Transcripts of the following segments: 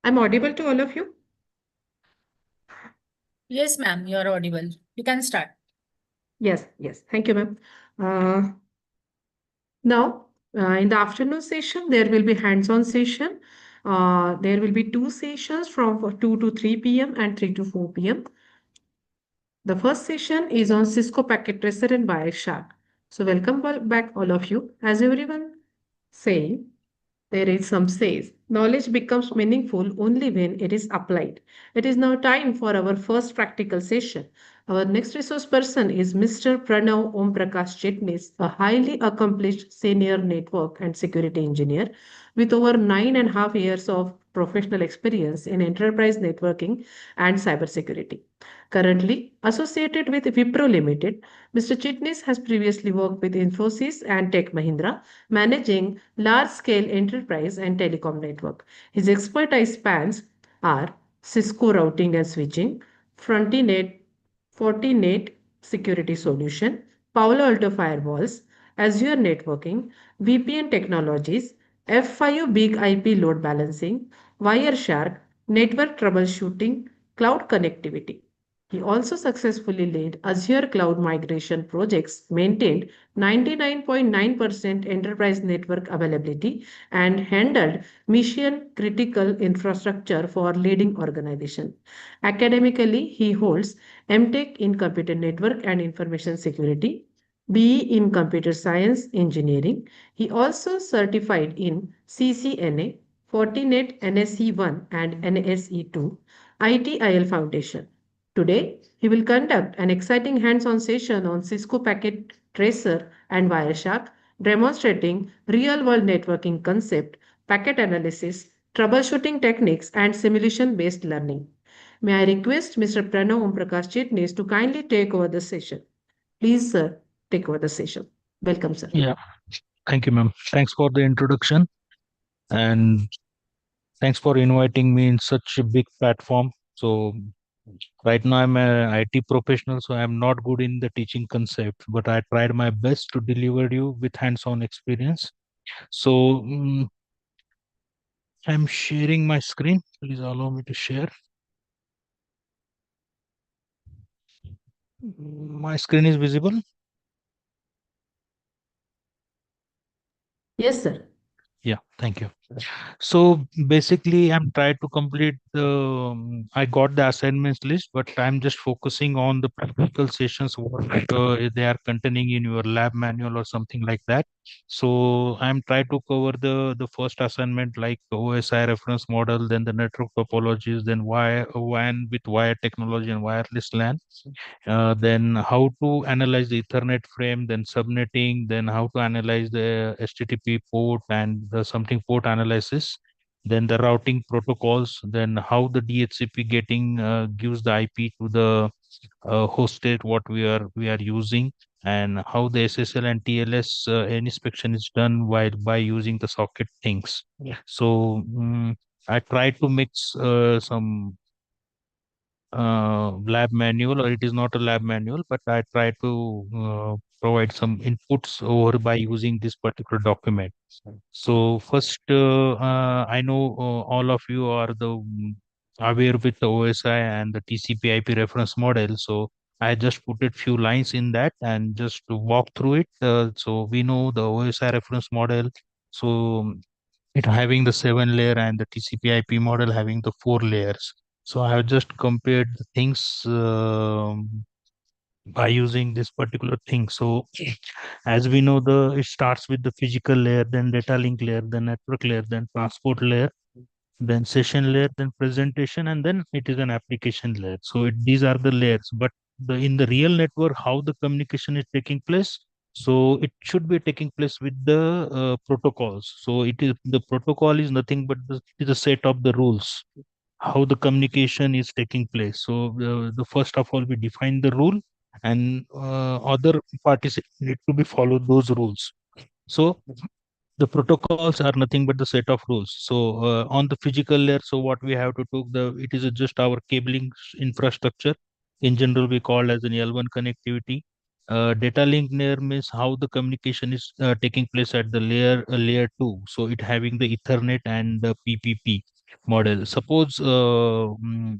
I'm audible to all of you? Yes, ma'am, you're audible. You can start. Yes, yes. Thank you, ma'am. Uh, now, in the afternoon session, there will be hands-on session. There will be two sessions from 2 to 3 p.m. and 3 to 4 p.m. The first session is on Cisco Packet Tracer and Wireshark. So welcome back all of you. As everyone saying, there is some says knowledge becomes meaningful only when it is applied. It is now time for our first practical session. Our next resource person is Mr. Pranav Om Prakash Chitnis, a highly accomplished senior network and security engineer with over 9.5 years of professional experience in enterprise networking and cybersecurity. Currently associated with Wipro Limited, Mr. Chitnis has previously worked with Infosys and Tech Mahindra, managing large-scale enterprise and telecom network. His expertise spans are Cisco routing and switching, Frontinet, Fortinet security solution, Palo Alto firewalls, Azure networking, VPN technologies, F5 big IP load balancing, Wireshark, network troubleshooting, cloud connectivity. He also successfully led Azure cloud migration projects, maintained 99.9% enterprise network availability, and handled mission critical infrastructure for leading organizations. Academically, he holds MTech in Computer Network and Information Security, BE in Computer Science Engineering. He also certified in CCNA, Fortinet NSE 1 and NSE 2, ITIL Foundation. Today, he will conduct an exciting hands-on session on Cisco Packet Tracer and Wireshark, demonstrating real-world networking concept, packet analysis, troubleshooting techniques, and simulation-based learning. May I request Mr. Pranav Omprakash Chitnis to kindly take over the session. Please, sir, take over the session. Welcome, sir. Yeah, thank you, ma'am. Thanks for the introduction and thanks for inviting me in such a big platform. So, right now I'm a IT professional, so I'm not good in the teaching concept, but I tried my best to deliver you with hands-on experience. So, I'm sharing my screen. Please allow me to share. My screen is visible. Yes, sir. Yeah, thank you. So basically, I'm trying to complete the. I got the assignments list, but I'm just focusing on the practical sessions what they are containing in your lab manual or something like that. So I'm trying to cover the first assignment like OSI reference model, then the network topologies, then wire WAN with wire technology and wireless LAN, then how to analyze the Ethernet frame, then subnetting, then how to analyze the HTTP port and the something port analysis, then the routing protocols, then how the DHCP getting gives the IP to the hosted what we are using, and how the SSL and TLS inspection is done while by using the socket things. Yeah. So I try to mix some lab manual, or it is not a lab manual, but I try to provide some inputs over by using this particular document. So first, I know all of you are aware with the OSI and the TCP/IP reference model. So I just put it few lines in that and just to walk through it. So we know the OSI reference model. So it having the 7 layer and the TCP/IP model having the 4 layers. So I have just compared the things by using this particular thing. So as we know, the it starts with the physical layer, then data link layer, then network layer, then transport layer, then session layer, then presentation, and then it is an application layer. So these are the layers. But in the real network, how the communication is taking place. So it should be taking place with the protocols. So it is the protocol is nothing but it is a set of the rules how the communication is taking place. So the first of all we define the rule, and other parties need to be followed those rules. So the protocols are nothing but the set of rules. So on the physical layer, so what we have to do, the it is just our cabling infrastructure. In general, we call as an L1 connectivity. Data link layer means how the communication is taking place at the layer 2. So it having the Ethernet and the PPP. model. Suppose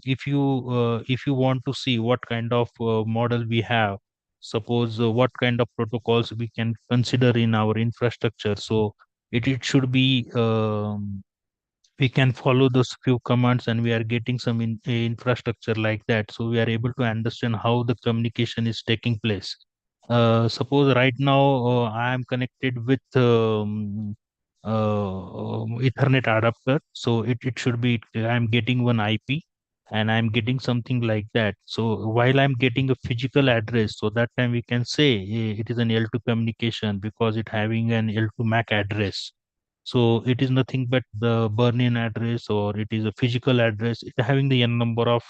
if you want to see what kind of model we have, suppose what kind of protocols we can consider in our infrastructure. So it should be we can follow those few commands and we are getting some infrastructure like that, so we are able to understand how the communication is taking place. Suppose right now I am connected with ethernet adapter, so it should be I'm getting one IP and I'm getting something like that. So while I'm getting a physical address, so that time we can say it is an L2 communication because it having an L2 MAC address. So it is nothing but the burn-in address, or it is a physical address. It having the n number of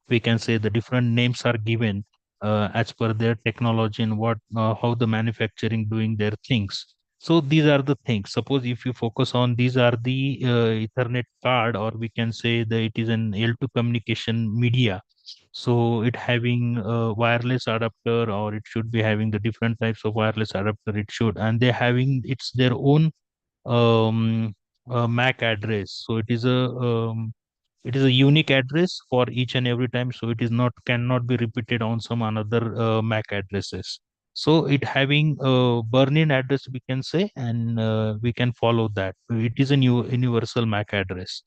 we can say the different names are given as per their technology and what how the manufacturing doing their things. So these are the things. Suppose if you focus on these are the Ethernet card, or we can say that it is an L2 communication media. So it having a wireless adapter, or it should be having the different types of wireless adapter. It should, and they having it's their own MAC address. So it is a unique address for each and every time. So it is not cannot be repeated on some another MAC addresses. So it having a burn-in address we can say, and we can follow that. It is a new universal MAC address.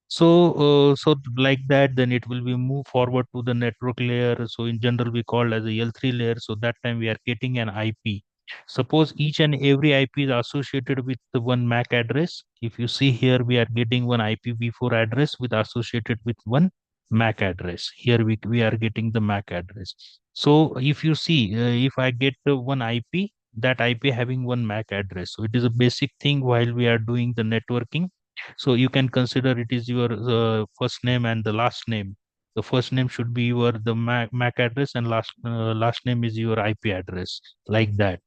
So like that, then it will be move forward to the network layer. So in general, we call as a L3 layer. So that time we are getting an IP. Suppose each and every IP is associated with the one MAC address. If you see here, we are getting one IPv4 address with associated with one MAC address. Here we are getting the MAC address. So if you see, if I get one IP, that IP having one MAC address. So it is a basic thing while we are doing the networking. So you can consider it is your first name and the last name. The first name should be your the MAC address, and last name is your IP address, like that.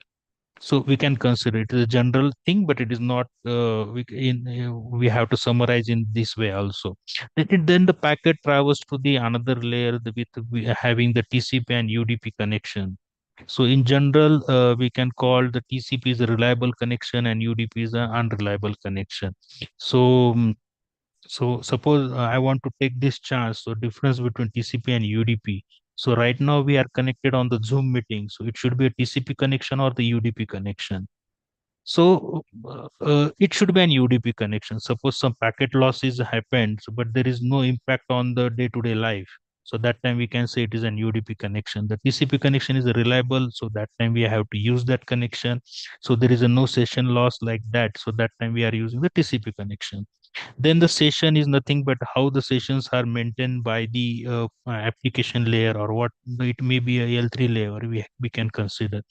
So we can consider it is a general thing, but it is not. We have to summarize in this way also. Then the packet travels to the another layer having the TCP and UDP connection. So in general, we can call the TCP is a reliable connection and UDP is an unreliable connection. So so suppose I want to take this chance. So difference between TCP and UDP. So right now we are connected on the Zoom meeting. So it should be a TCP connection or the UDP connection. So it should be an UDP connection. Suppose some packet losses happened, but there is no impact on the day-to-day life. So that time we can say it is an UDP connection. The TCP connection is reliable, so that time we have to use that connection. So there is a no session loss like that. So that time we are using the TCP connection. Then the session is nothing but how the sessions are maintained by the application layer, or what it may be a L3 layer we can consider.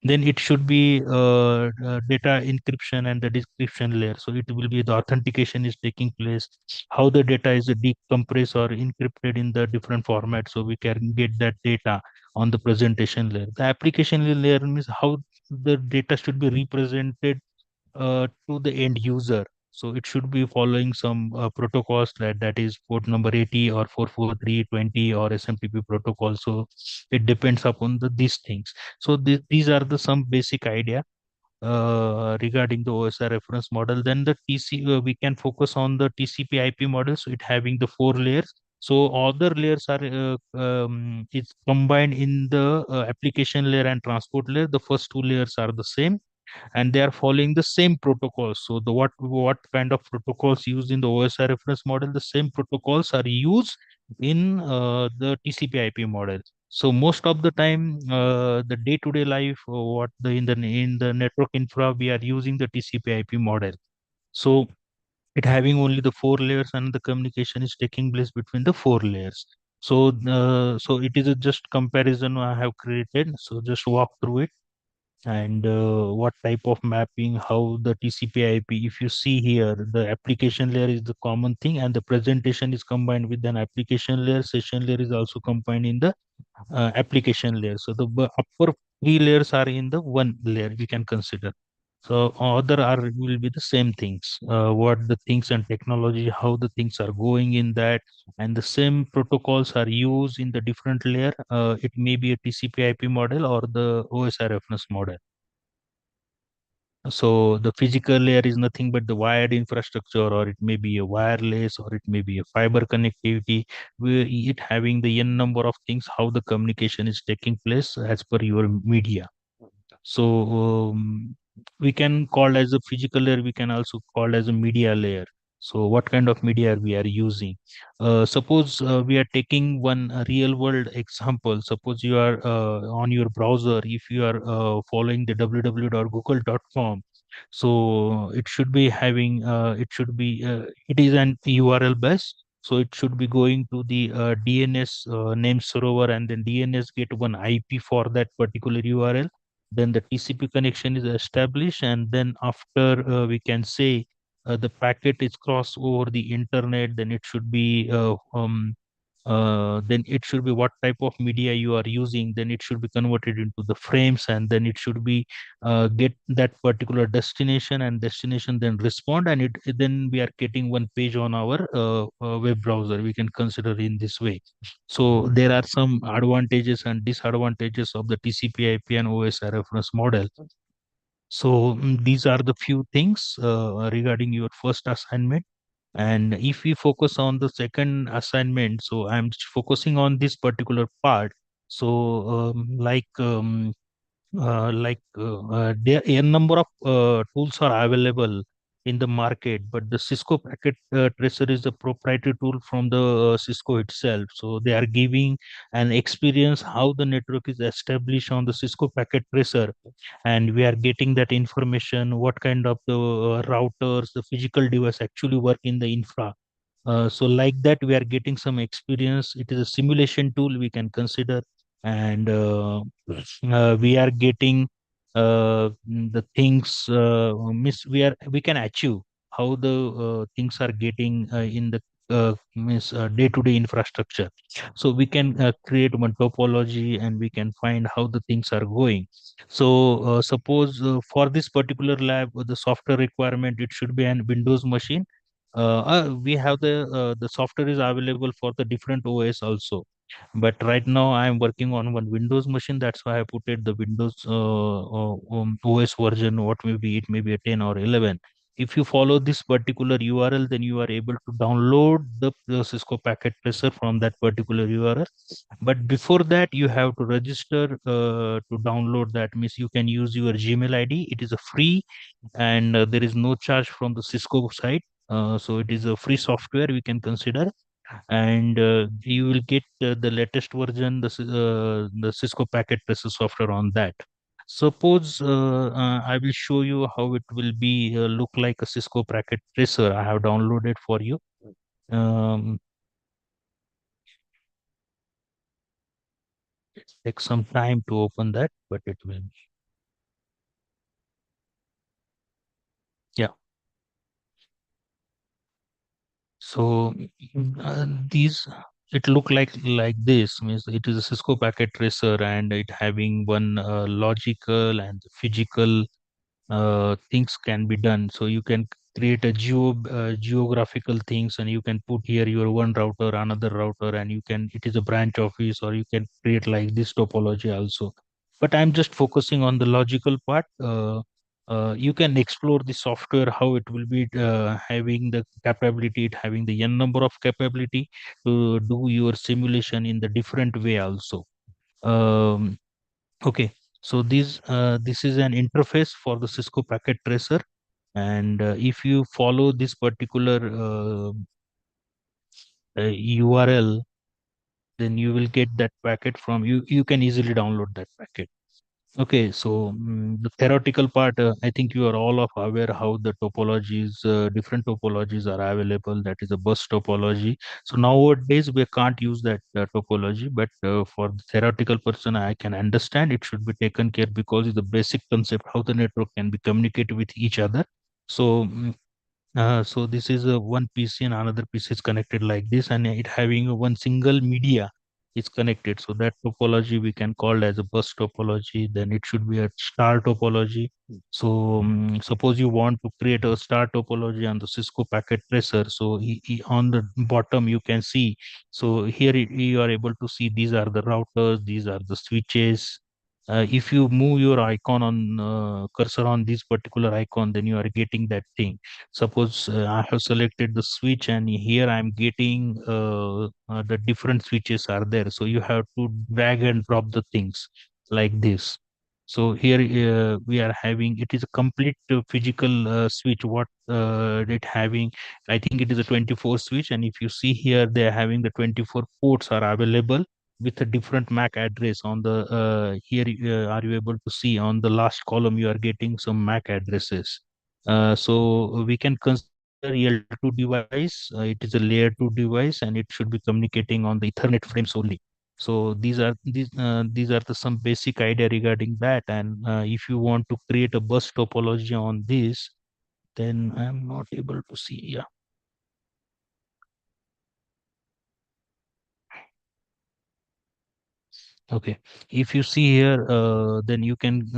Then it should be data encryption and the decryption layer. So it will be the authentication is taking place, how the data is decompressed or encrypted in the different formats, so we can get that data on the presentation layer. The application layer means how the data should be represented to the end user. So it should be following some protocols that is port number 80 or 44320 or SMTP protocol. So it depends upon these things. So these are the some basic idea regarding the OSI reference model. Then the we can focus on the TCP IP model. So it having the four layers. So other layers are it's combined in the application layer and transport layer. The first two layers are the same, and they are following the same protocols. So the what kind of protocols used in the OSI reference model, the same protocols are used in the TCP IP model. So most of the time, the day-to-day life, what the in the network infra, we are using the TCP IP model. So it having only the four layers, and the communication is taking place between the four layers. So so it is a just comparison I have created. So just walk through it, and what type of mapping, how the TCP IP. If you see here, the application layer is the common thing, and the presentation is combined with an application layer. Session layer is also combined in the application layer. So the upper three layers are in the one layer we can consider. So other are will be the same things. What the things and technology, how the things are going in that, and the same protocols are used in the different layer. It may be a TCP/IP model or the OSI reference model. So the physical layer is nothing but the wired infrastructure, or it may be a wireless, or it may be a fiber connectivity, where it having the n number of things, how the communication is taking place as per your media. So we can call as a physical layer, we can also call as a media layer. So what kind of media we are using? Suppose we are taking one real world example. Suppose you are on your browser, if you are following the www.google.com, so it should be having it is an URL base. So it should be going to the DNS name server, and then DNS get one IP for that particular URL. Then the TCP connection is established, and then after we can say the packet is crossed over the internet, then it should be then it should be what type of media you are using, then it should be converted into the frames, and then it should be get that particular destination, and destination then respond, and it then we are getting one page on our web browser, we can consider in this way. So there are some advantages and disadvantages of the TCP IP and OSI reference model. So these are the few things regarding your first assignment. And if we focus on the second assignment, so I'm focusing on this particular part. So there a number of tools are available in the market, but the Cisco Packet Tracer is a proprietary tool from the Cisco itself. So they are giving an experience how the network is established on the Cisco Packet Tracer, and we are getting that information what kind of the routers, the physical device actually work in the infra. So like that, we are getting some experience. It is a simulation tool we can consider, and we are getting the things we can achieve how the things are getting in the day-to-day infrastructure. So we can create one topology, and we can find how the things are going. So suppose for this particular lab, the software requirement, it should be an Windows machine. We have the software is available for the different OS also, but right now I am working on one Windows machine. That's why I put it the Windows OS version. What may be, it may be a 10 or 11. If you follow this particular URL, then you are able to download the Cisco packet tracer from that particular URL. But before that, you have to register to download that. Means you can use your Gmail ID. It is a free, and there is no charge from the Cisco side. So it is a free software we can consider, and you will get the latest version, the Cisco packet tracer software on that. Suppose I will show you how it will be look like a Cisco packet tracer. I have downloaded for you. Um, take some time to open that, but it will. Yeah. So these it look like this, means it is a Cisco packet tracer, and it having one logical and physical things can be done. So you can create a geographical things, and you can put here your one router, another router, and you can, it is a branch office, or you can create like this topology also. But I'm just focusing on the logical part. You can explore the software how it will be having the capability, it having the n number of capability to do your simulation in the different way also. um, Okay, so this is an interface for the Cisco packet tracer, and if you follow this particular URL, then you will get that packet from you. You can easily download that packet. Okay, so the theoretical part, I think you are all of aware how the topologies, different topologies are available. That is a bus topology. So nowadays we can't use that topology, but for the theoretical person, I can understand it should be taken care, because it's the basic concept how the network can be communicated with each other. So so this is a one PC, and another PC is connected like this, and it having a one single media is connected. So that topology we can call as a bus topology. Then it should be a star topology. So suppose you want to create a star topology on the Cisco packet tracer. So on the bottom you can see. So here you are able to see these are the routers, these are the switches, If you move your icon on cursor on this particular icon, then you are getting that thing. Suppose I have selected the switch, and here I'm getting the different switches are there, so you have to drag and drop the things like this. So here we are having, it is a complete physical switch what it having. I think it is a 24 switch, and if you see here, they are having the 24 ports are available with a different MAC address on the here. Are you able to see on the last column? You are getting some MAC addresses. So we can consider L2 device. It is a layer 2 device, and it should be communicating on the Ethernet frames only. So these are the some basic idea regarding that. And if you want to create a bus topology on this, then I am not able to see. Yeah. Okay, if you see here, then you can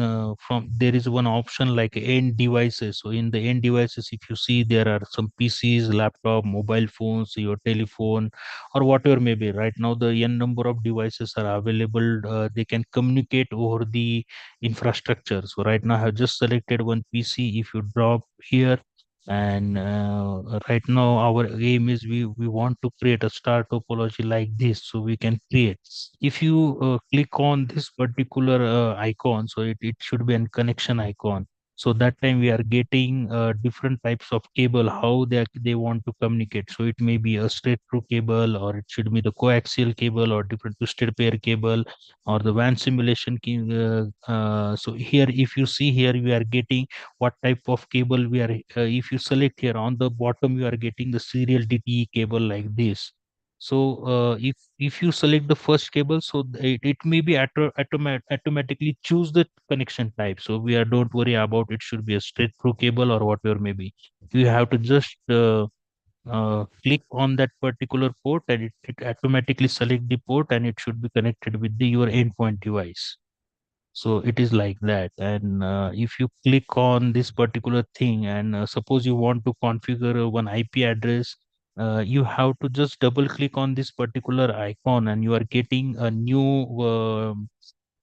from there is one option like end devices. So in the end devices, if you see, there are some PCs, laptop, mobile phones, your telephone, or whatever may be. Right now, the n number of devices are available. They can communicate over the infrastructure. So right now, I have just selected one PC. If you drop here, and right now our aim is we want to create a star topology like this, so we can create. If you click on this particular icon, so it should be a connection icon. So that time we are getting different types of cable, how they want to communicate. So it may be a straight through cable, or it should be the coaxial cable, or different twisted pair cable, or the WAN simulation so here, if you see here, we are getting what type of cable we are. If you select here on the bottom, you are getting the serial DTE cable like this. So if you select the first cable, so it may be automatically choose the connection type. So we are, don't worry about it should be a straight through cable or whatever may be. You have to just click on that particular port, and it automatically select the port, and it should be connected with the your endpoint device. So it is like that. And if you click on this particular thing, and suppose you want to configure one IP address, you have to just double click on this particular icon, and you are getting a new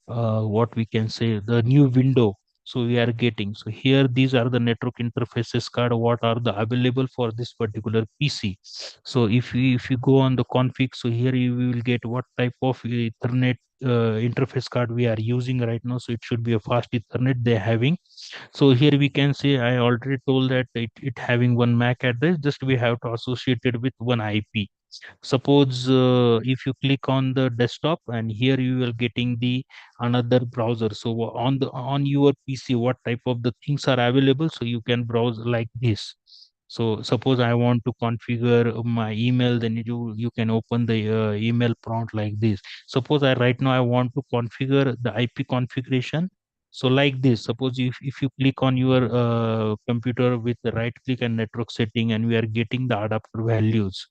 what we can say, the new window. So we are getting, so here these are the network interfaces card what are the available for this particular PC. So if you go on the config, so here you will get what type of Ethernet interface card we are using right now. So it should be a fast Ethernet they're having. So here we can say, I already told that it having one MAC address, just we have to associate it with one IP. Suppose if you click on the desktop, and here you will getting the another browser. So on the on your PC, what type of the things are available, so you can browse like this. So suppose I want to configure my email, then you can open the email prompt like this. Suppose I right now I want to configure the IP configuration. So like this, suppose if you click on your computer with the right click and network setting, and we are getting the adapter values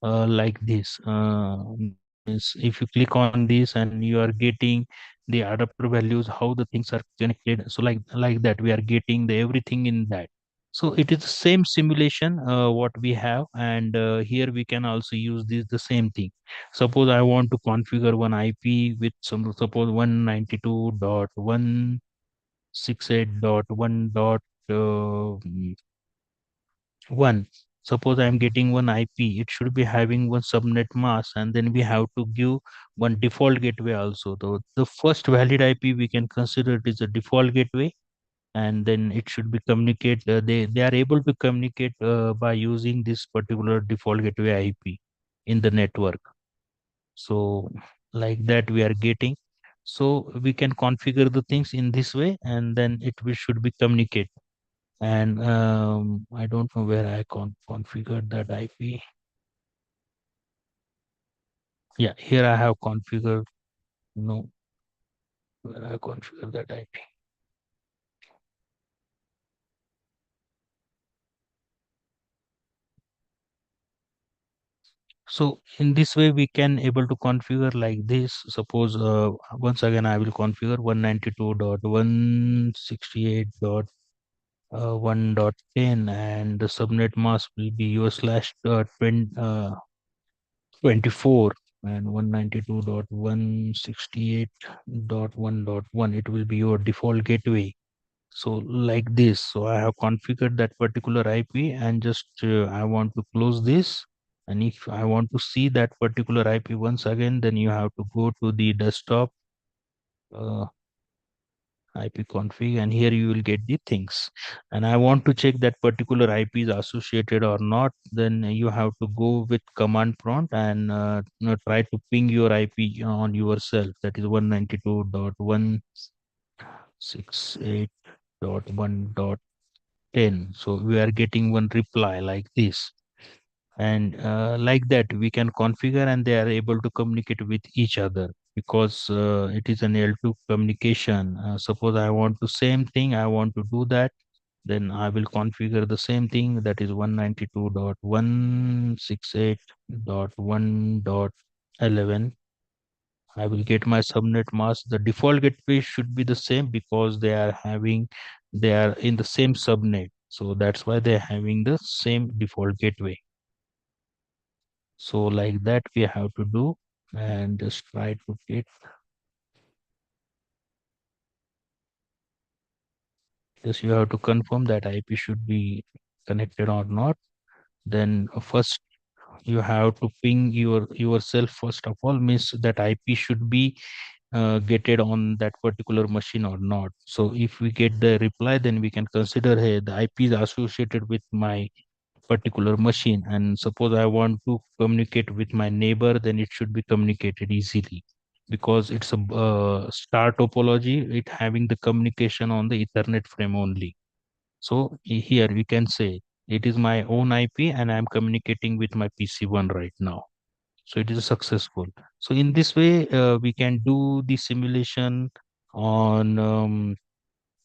like this. Means if you click on this, and you are getting the adapter values, how the things are connected. So like that, we are getting the everything in that. So it is the same simulation what we have, and here we can also use this the same thing. Suppose I want to configure one IP with some, suppose 192.168.1.1. Suppose I am getting one IP, it should be having one subnet mask, and then we have to give one default gateway also. The first valid IP we can consider it is a default gateway, and then it should be communicate. They are able to communicate by using this particular default gateway IP in the network. So like that we are getting. So we can configure the things in this way, and then it will should be communicate. And I don't know where I configured that IP. Yeah, here I have configured. No, where I configured that IP. So in this way we can able to configure like this. Suppose once again I will configure 192.168.1.10, and the subnet mask will be US slash 20, 24. and 192.168.1.1, it will be your default gateway. So like this, so I have configured that particular IP, and just I want to close this. And if I want to see that particular IP once again, then you have to go to the desktop, uh, IP config, and here you will get the things. And I want to check that particular IP is associated or not, then you have to go with command prompt and try to ping your IP on yourself. That is 192.168.1.10. So we are getting one reply like this. And like that we can configure, and they are able to communicate with each other, because it is an L2 communication. Suppose I want to same thing, I want to do that, then I will configure the same thing, that is 192.168.1.11. I will get my subnet mask. The default gateway should be the same, because they are in the same subnet, so that's why they're having the same default gateway. So like that we have to do, and just try to get, just you have to confirm that IP should be connected or not. Then first you have to ping yourself first of all, means that IP should be getted on that particular machine or not. So if we get the reply, then we can consider, hey, the IP is associated with my particular machine, and suppose I want to communicate with my neighbor, then it should be communicated easily, because it's a star topology, it having the communication on the Ethernet frame only. So here we can say it is my own IP, and I'm communicating with my PC1 right now. So it is successful. So in this way, we can do the simulation on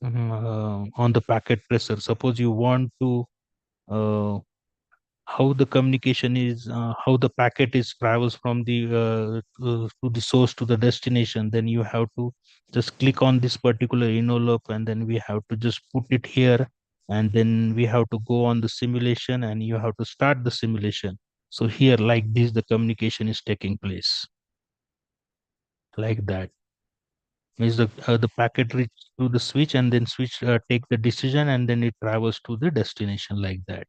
on the packet tracer. Suppose you want to uh, how the communication is, how the packet is travels from the to the source to the destination, then you have to just click on this particular envelope, and then we have to just put it here, and then we have to go on the simulation, and you have to start the simulation. So here like this the communication is taking place like that. Means the packet reach to the switch, and then switch take the decision, and then it travels to the destination like that.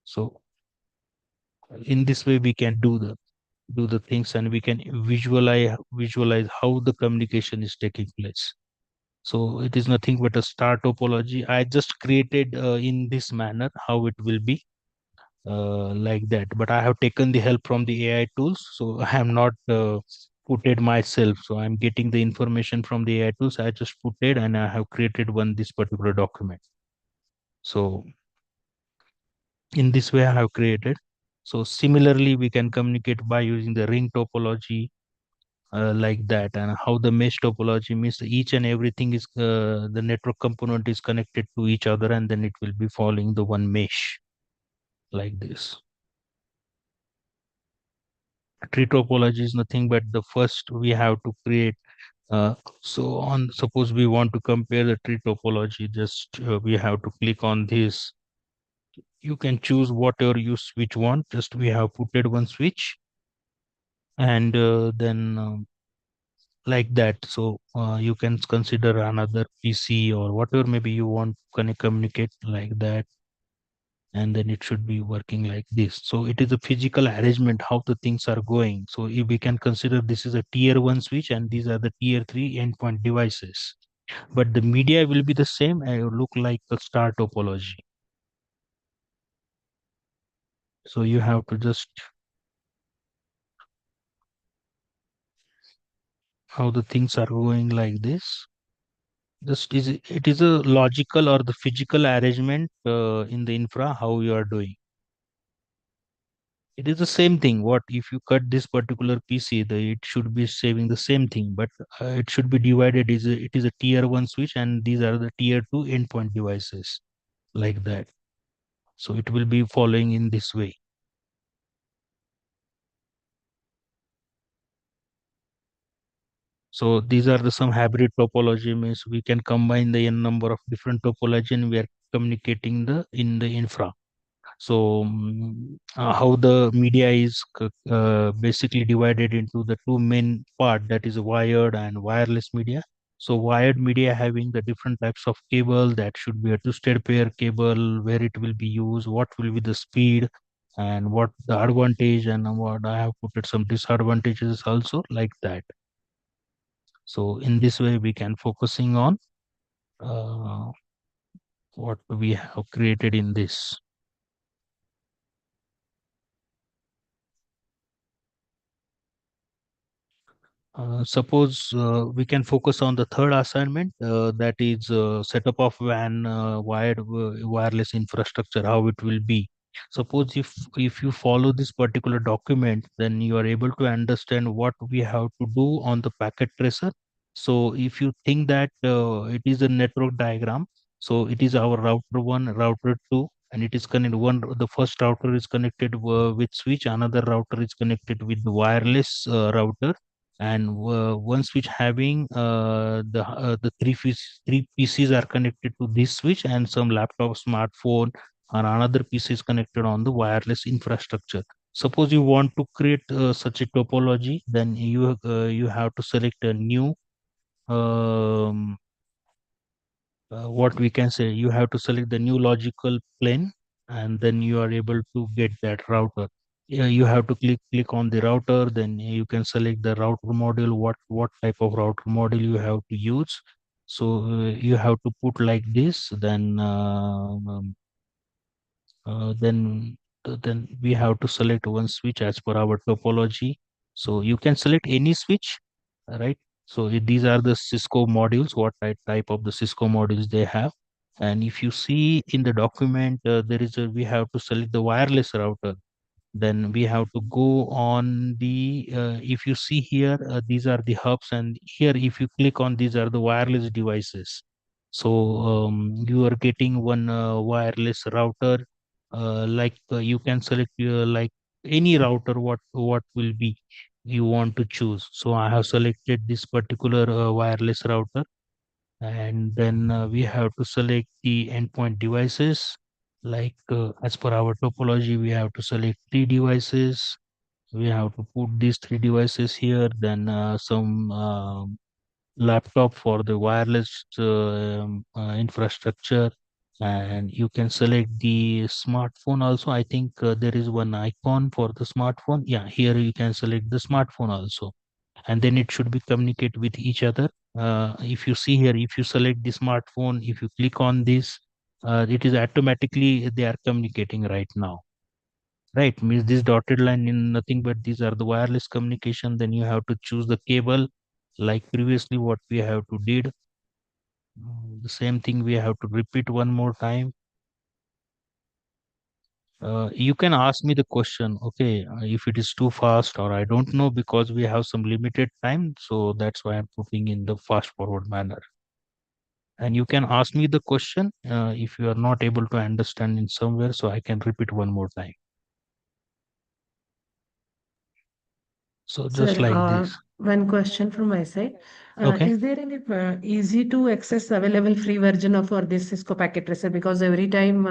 So in this way we can do the things, and we can visualize how the communication is taking place. So it is nothing but a star topology I just created in this manner, how it will be like that. But I have taken the help from the AI tools, so I am not put it myself. So I'm getting the information from the AI tools, I just put it, and I have created one this particular document. So in this way I have created. So similarly we can communicate by using the ring topology, like that. And how the mesh topology means each and everything is the network component is connected to each other, and then it will be following the one mesh like this. Tree topology is nothing but the first we have to create, so on suppose we want to compare the tree topology, just we have to click on this. You can choose whatever you switch want, just we have put it one switch, and then like that. So you can consider another PC or whatever maybe you want to communicate like that, and then it should be working like this. So it is a physical arrangement how the things are going. So if we can consider this is a tier 1 switch, and these are the tier 3 endpoint devices, but the media will be the same and look like the star topology. So you have to just how the things are going like this. Just is it is a logical or the physical arrangement in the infra how you are doing. It is the same thing. What if you cut this particular PC, it should be saving the same thing, but it should be divided. It is a tier 1 switch, and these are the tier 2 endpoint devices like that. So it will be following in this way. So these are the some hybrid topology, means we can combine the n number of different topology, and we are communicating the in the infra. So how the media is basically divided into the two main part, that is wired and wireless media. So wired media having the different types of cable, that should be a twisted pair cable, where it will be used, what will be the speed, and what the advantage, and what I have put it some disadvantages also like that. So in this way we can focusing on uh, what we have created in this. Suppose we can focus on the third assignment, that is setup of WAN wireless infrastructure, how it will be. Suppose if you follow this particular document, then you are able to understand what we have to do on the packet tracer. So if you think that it is a network diagram, so it is our router one, router two, and it is connected one. The first router is connected with switch, another router is connected with the wireless router, and one switch having the three PCs are connected to this switch, and some laptop, smartphone, and another PC is connected on the wireless infrastructure. Suppose you want to create such a topology, then you have to select a new um, what we can say, you have to select the new logical plane, and then you are able to get that router. Yeah, you have to click on the router, then you can select the router module, what type of router module you have to use. So you have to put like this, then we have to select one switch as per our topology. So you can select any switch, right? So these are the Cisco modules, what type of the Cisco modules they have. And if you see in the document, there is a we have to select the wireless router. Then we have to go on the if you see here, these are the hubs, and here if you click on, these are the wireless devices. So you are getting one wireless router, you can select like any router, what will be you want to choose. So I have selected this particular wireless router, and then we have to select the endpoint devices. As per our topology, we have to select three devices. We have to put these three devices here, then some laptop for the wireless infrastructure, and you can select the smartphone also. I think there is one icon for the smartphone. Yeah, here you can select the smartphone also, and then it should be communicate with each other. If you see here, if you select the smartphone, if you click on this, it is automatically they are communicating right now, right? Means this dotted line in nothing but these are the wireless communication. Then you have to choose the cable, like previously what we have to did. The same thing we have to repeat one more time. You can ask me the question, okay, if it is too fast or I don't know, because we have some limited time. So that's why I'm putting in the fast forward manner. And you can ask me the question if you are not able to understand in somewhere, so I can repeat one more time. So just Sir, like this. one question from my side. Okay. Is there any easy to access available free version of for this Cisco packet tracer? Because every time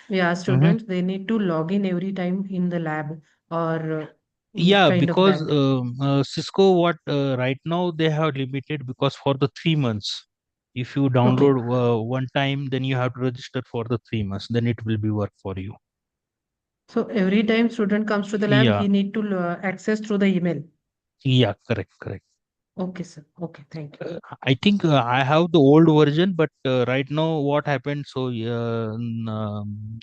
we ask Mm-hmm. students, they need to log in every time in the lab or Yeah, kind of because that. Cisco, what right now they have limited, because for the 3 months, if you Okay. download one time, then you have to register for the 3 months, then it will be work for you. So every time student comes to the lab, Yeah, he need to access through the email. yeah, correct, correct. Okay, sir. Okay, thank you. I think I have the old version, but right now what happened? So in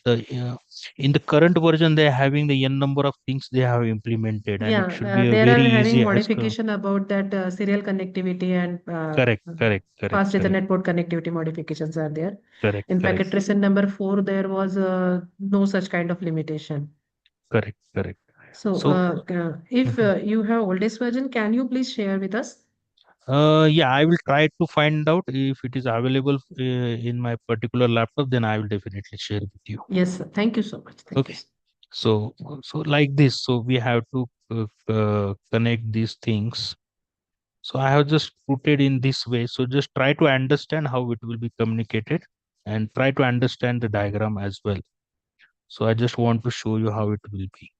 the current version, they are having the n number of things they have implemented, and it Yeah, should be a there very are having easy as modification about that serial connectivity and correct, correct, correct, fast correct, Ethernet port connectivity modifications are there. correct, In correct, packet tracer number 4, there was no such kind of limitation. correct, correct. So, So. if Mhm. you have oldest version, can you please share with us? Yeah, I will try to find out if it is available in my particular laptop. Then I will definitely share with you. Yes, sir. Thank you so much. Thank you, Okay. sir. So like this. So we have to connect these things. So I have just put it in this way. So just try to understand how it will be communicated, and try to understand the diagram as well. So I just want to show you how it will be.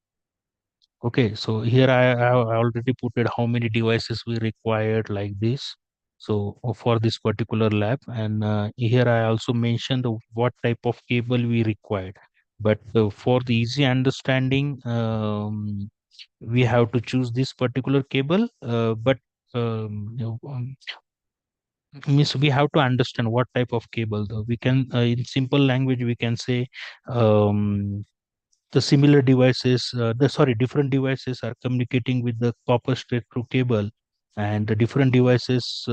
Okay, so here I already put it how many devices we required like this. So for this particular lab, and here I also mentioned what type of cable we required. But for the easy understanding, we have to choose this particular cable. But means we have to understand what type of cable. Though we can, in simple language, we can say. The similar devices the sorry different devices are communicating with the copper straight through cable, and the different devices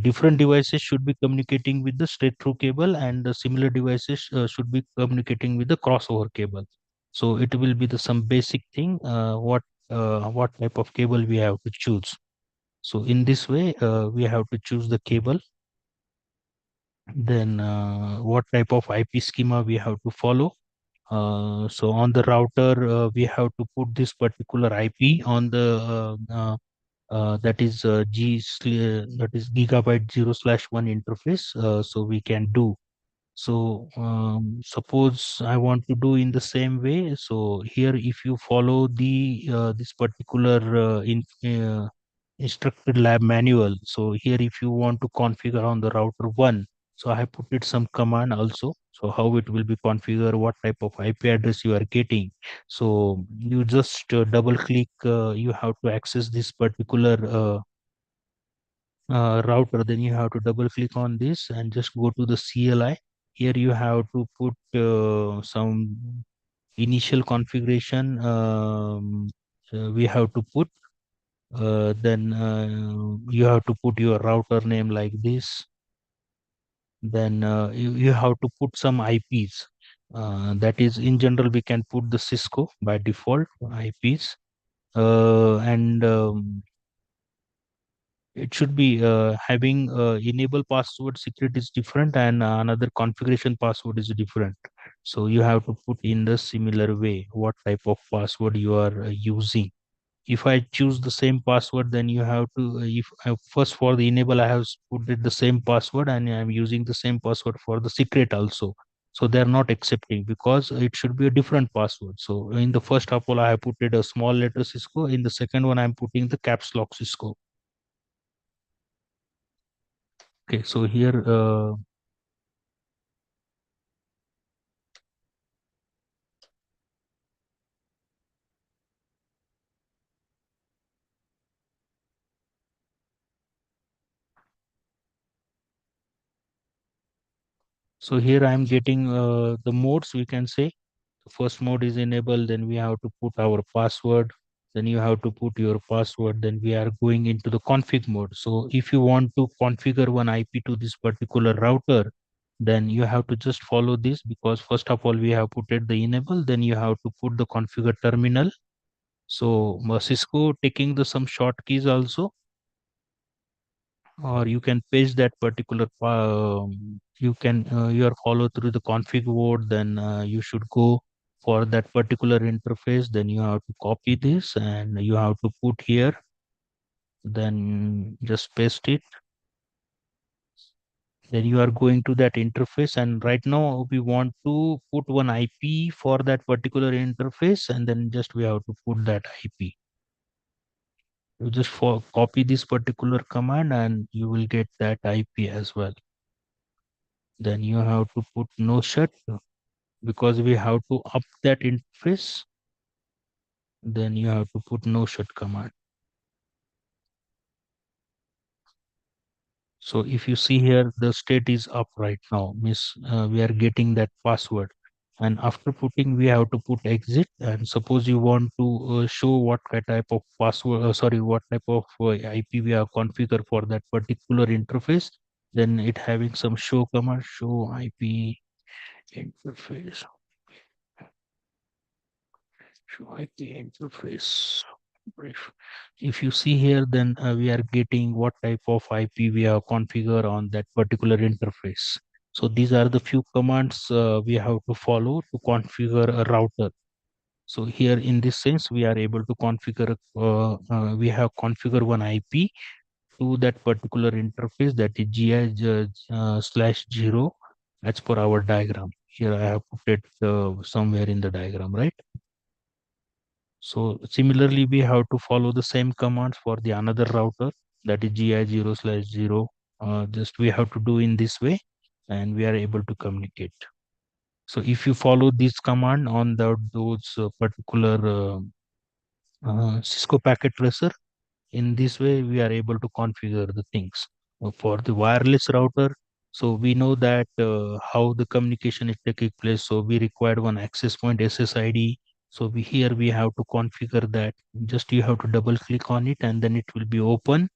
different devices should be communicating with the straight through cable, and the similar devices should be communicating with the crossover cable. So it will be the some basic thing what type of cable we have to choose. So in this way we have to choose the cable. Then what type of IP schema we have to follow. So on the router, we have to put this particular IP on the that is that is gigabyte 0/1 interface. So we can do. So suppose I want to do in the same way. So here, if you follow the this particular instructed lab manual, so here if you want to configure on the router one, so I have put it some command also. So how it will be configured, what type of IP address you are getting. So you just double click. You have to access this particular router, then you have to double click on this and just go to the CLI. Here you have to put some initial configuration. We have to put then you have to put your router name like this. Then you have to put some IPs. That is, in general, we can put the Cisco by default IPs. And it should be having enable password secret is different, and another configuration password is different. So you have to put in the similar way what type of password you are using. If I choose the same password, then you have to if first for the enable I have put it the same password, and I'm using the same password for the secret also. So they are not accepting because it should be a different password. So in the first example I have put it a small letter Cisco, in the second one I'm putting the caps lock Cisco. Okay, so here so here I'm getting the modes, we can say. The first mode is enable, then we have to put our password, then you have to put your password, then we are going into the config mode. So if you want to configure one IP to this particular router, then you have to just follow this, because first of all we have put it the enable, then you have to put the configure terminal. So Cisco taking the some short keys also, or you can paste that particular you can you are follow through the config word, then you should go for that particular interface, then you have to copy this and you have to put here, then just paste it, then you are going to that interface, and right now we want to put one IP for that particular interface, and then just we have to put that IP. You just for copy this particular command and you will get that IP as well. Then you have to put no shut, because we have to up that interface. Then you have to put no shut command. So if you see here, the state is up right now, means we are getting that password. And after putting, we have to put exit. And suppose you want to show what type of password, what type of IP we have configured for that particular interface, then it having some show command, show IP interface. Show IP interface. If you see here, then we are getting what type of IP we have configured on that particular interface. So these are the few commands we have to follow to configure a router. So here in this sense, we are able to configure, we have configured one IP to that particular interface, that is GI/0 as per our diagram. Here I have put it somewhere in the diagram, right? So similarly, we have to follow the same commands for the another router, that is gi0/0. Just we have to do in this way, and we are able to communicate. So if you follow this command on those particular Cisco packet tracer, in this way we are able to configure the things. For the wireless router, so we know that how the communication is taking place, so we required one access point ssid. So here we have to configure that. Just you have to double click on it and then it will be open.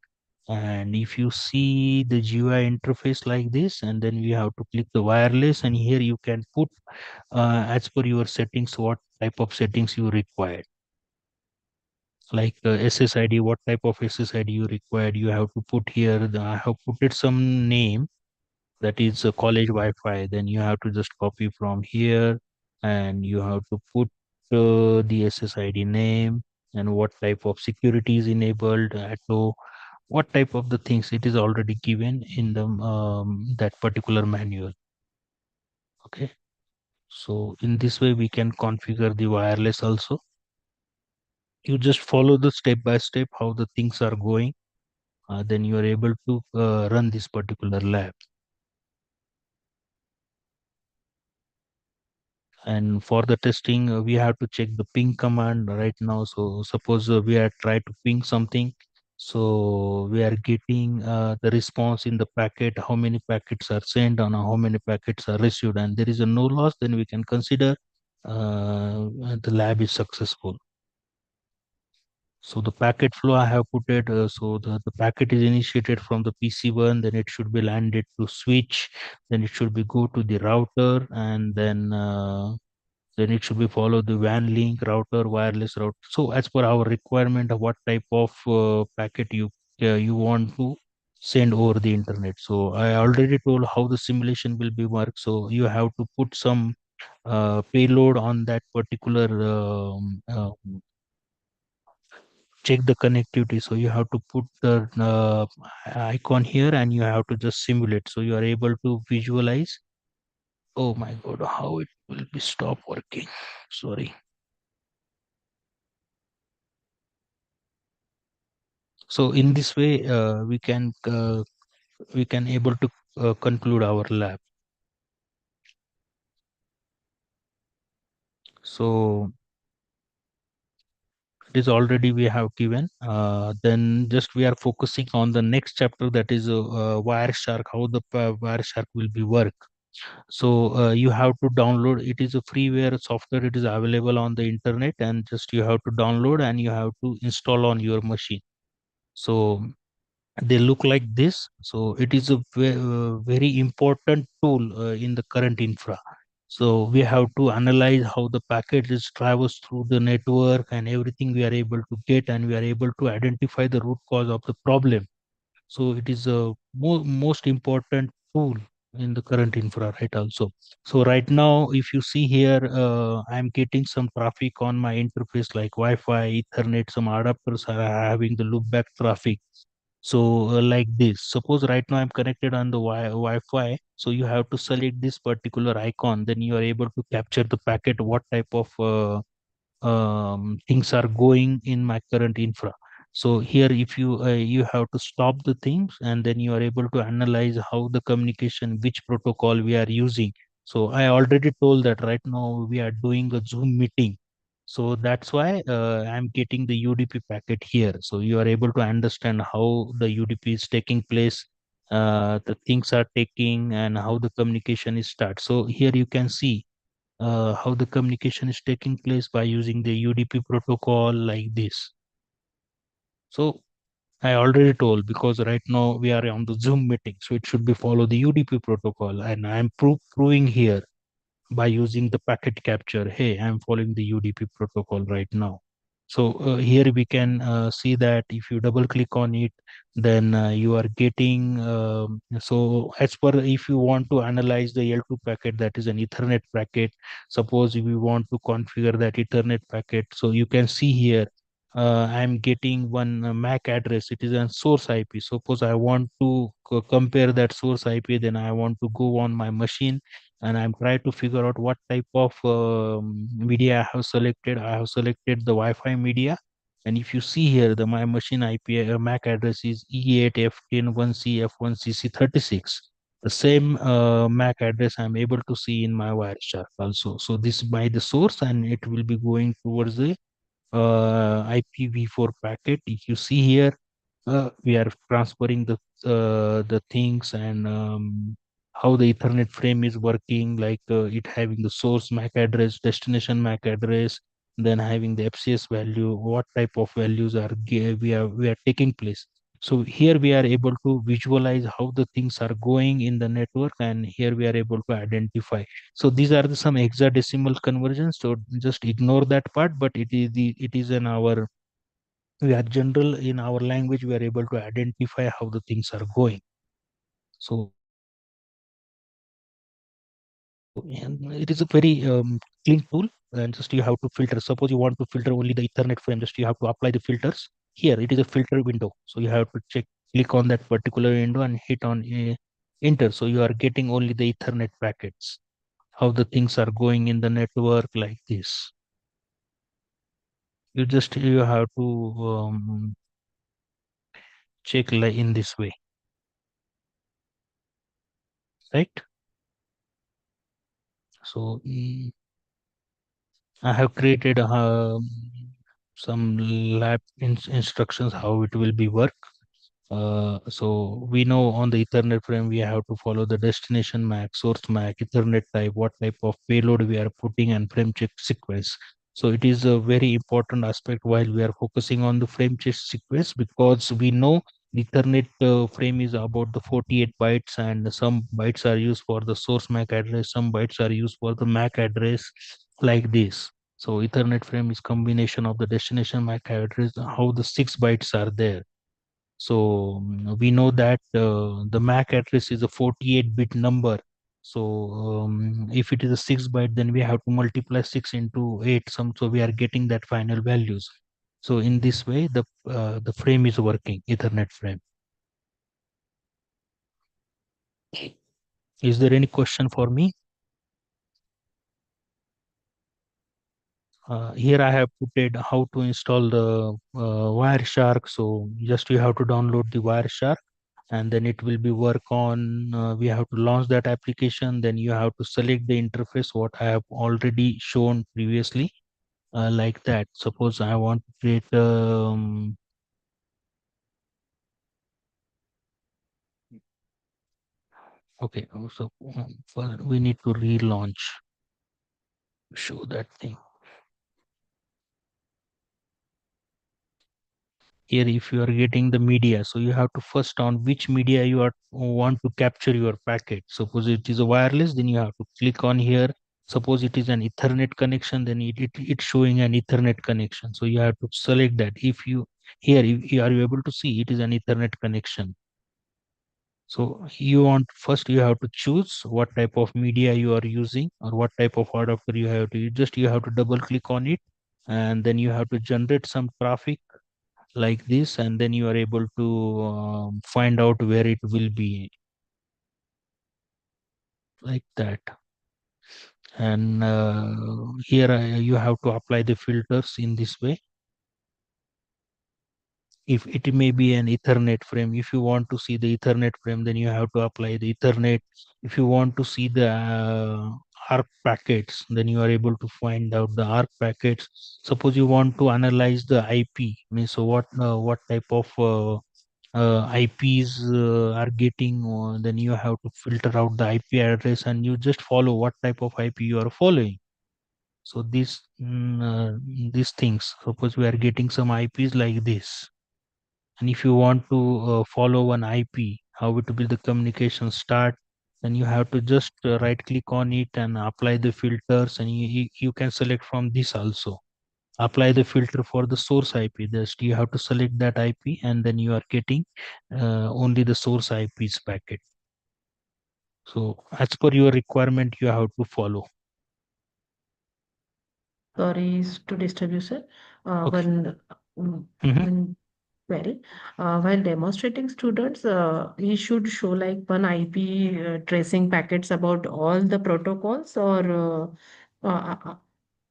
And if you see the GUI interface like this, and then we have to click the wireless, and here you can put as per your settings what type of settings you require, like SSID, what type of SSID you required. You have to put here. I have put it some name, that is a college Wi-Fi. Then you have to just copy from here, and you have to put the SSID name and what type of security is enabled. So what type of the things it is already given in the that particular manual. Okay. So in this way we can configure the wireless also. You just follow the step by step how the things are going, then you are able to run this particular lab. And for the testing, we have to check the ping command right now. So suppose we are trying to ping something, so we are getting the response in the packet, how many packets are sent and how many packets are received, and there is a no loss, then we can consider the lab is successful. So the packet flow I have put it. So the packet is initiated from the PC1, then it should be landed to switch, then it should be go to the router, and then it should be follow the WAN link, router, wireless router. So as per our requirement of what type of packet you want to send over the internet. So I already told how the simulation will be work. So you have to put some payload on that particular check the connectivity. So you have to put the icon here and you have to just simulate, so you are able to visualize. Oh my god, how it will be stop working, sorry. So in this way we can able to conclude our lab. So it is already we have given, then just we are focusing on the next chapter, that is Wireshark, how the Wireshark will be work. So you have to download. It is a freeware software, it is available on the internet, and just you have to download and you have to install on your machine. So they look like this. So it is a very important tool in the current infra. So we have to analyze how the packet is travels through the network and everything we are able to get, and we are able to identify the root cause of the problem. So it is a most important tool in the current infra, right? Also, so right now, if you see here, I'm getting some traffic on my interface like Wi-Fi, Ethernet. Some adapters are having the loopback traffic. So like this, suppose right now I'm connected on the Wi-Fi. So you have to select this particular icon. Then you are able to capture the packet, what type of things are going in my current infra. So here, if you have to stop the things, and then you are able to analyze how the communication, which protocol we are using. So I already told that right now we are doing a Zoom meeting. So that's why I'm getting the UDP packet here. So you are able to understand how the UDP is taking place, the things are taking, and how the communication is start. So here you can see how the communication is taking place by using the UDP protocol like this. So I already told, because right now we are on the Zoom meeting, so it should be follow the UDP protocol, and I'm proving here by using the packet capture. Hey, I'm following the UDP protocol right now. So here we can see that if you double click on it, then you are getting, so as per, if you want to analyze the L2 packet, that is an Ethernet packet. Suppose if you want to configure that Ethernet packet, so you can see here, I'm getting one MAC address. It is a source IP. Suppose I want to compare that source IP, then I want to go on my machine and I'm trying to figure out what type of media I have selected. I have selected the Wi-Fi media, and if you see here, the my machine IP MAC address is E8F101CF1CC36. The same MAC address I'm able to see in my Wireshark also. So this by the source, and it will be going towards the IPv4 packet. If you see here, we are transferring the things, and how the Ethernet frame is working, like it having the source MAC address, destination MAC address, then having the FCS value, what type of values are we are taking place. So here we are able to visualize how the things are going in the network, and here we are able to identify. So these are some hexadecimal conversions. So just ignore that part, but it is in our, we are general in our language, we are able to identify how the things are going. So and it is a very clean tool, and just you have to filter. Suppose you want to filter only the Ethernet frame, just you have to apply the filters. Here it is a filter window, so you have to click on that particular window and hit on enter. So you are getting only the Ethernet packets, how the things are going in the network, like this. You have to check like in this way, right? So I have created some lab instructions how it will be work. So we know on the Ethernet frame we have to follow the destination MAC, source MAC, Ethernet type, what type of payload we are putting, and frame check sequence. So it is a very important aspect while we are focusing on the frame check sequence, because we know the Ethernet frame is about the 48 bytes, and some bytes are used for the source MAC address, some bytes are used for the MAC address, like this. So Ethernet frame is combination of the destination MAC address, how the 6 bytes are there. So we know that the MAC address is a 48-bit number. So if it is a 6 byte, then we have to multiply 6 into 8. So we are getting that final values. So in this way, the frame is working, Ethernet frame. Is there any question for me? Here I have put it how to install the Wireshark. So just you have to download the Wireshark, and then it will be work on, we have to launch that application. Then you have to select the interface what I have already shown previously, like that. Suppose I want to create okay, so first we need to relaunch, show that thing. Here if you are getting the media, so you have to first on which media you are want to capture your packet. Suppose it is a wireless, then you have to click on here. Suppose it is an Ethernet connection, then it's showing an Ethernet connection, so you have to select that. If you here, if you are you able to see, it is an Ethernet connection. So you want first, you have to choose what type of media you are using, or what type of adapter you have to, you have to double click on it, and then you have to generate some traffic like this, and then you are able to find out where it will be, like that. And here you have to apply the filters in this way. If it may be an Ethernet frame, if you want to see the Ethernet frame, then you have to apply the Ethernet. If you want to see the ARC packets, then you are able to find out the ARC packets. Suppose you want to analyze the IP, means so what type of IPs are getting, then you have to filter out the IP address, and you just follow what type of IP you are following. So these things, suppose we are getting some IPs like this, and if you want to follow an IP, how it will the communication start, then you have to just right click on it and apply the filters, and you can select from this also. Apply the filter for the source IP. Just you have to select that IP, and then you are getting only the source IP's packet. So as per your requirement, you have to follow. Sorry to disturb you, sir. Okay. One, mm, Mhm. one Very. While demonstrating students, we should show like one IP tracing packets about all the protocols, or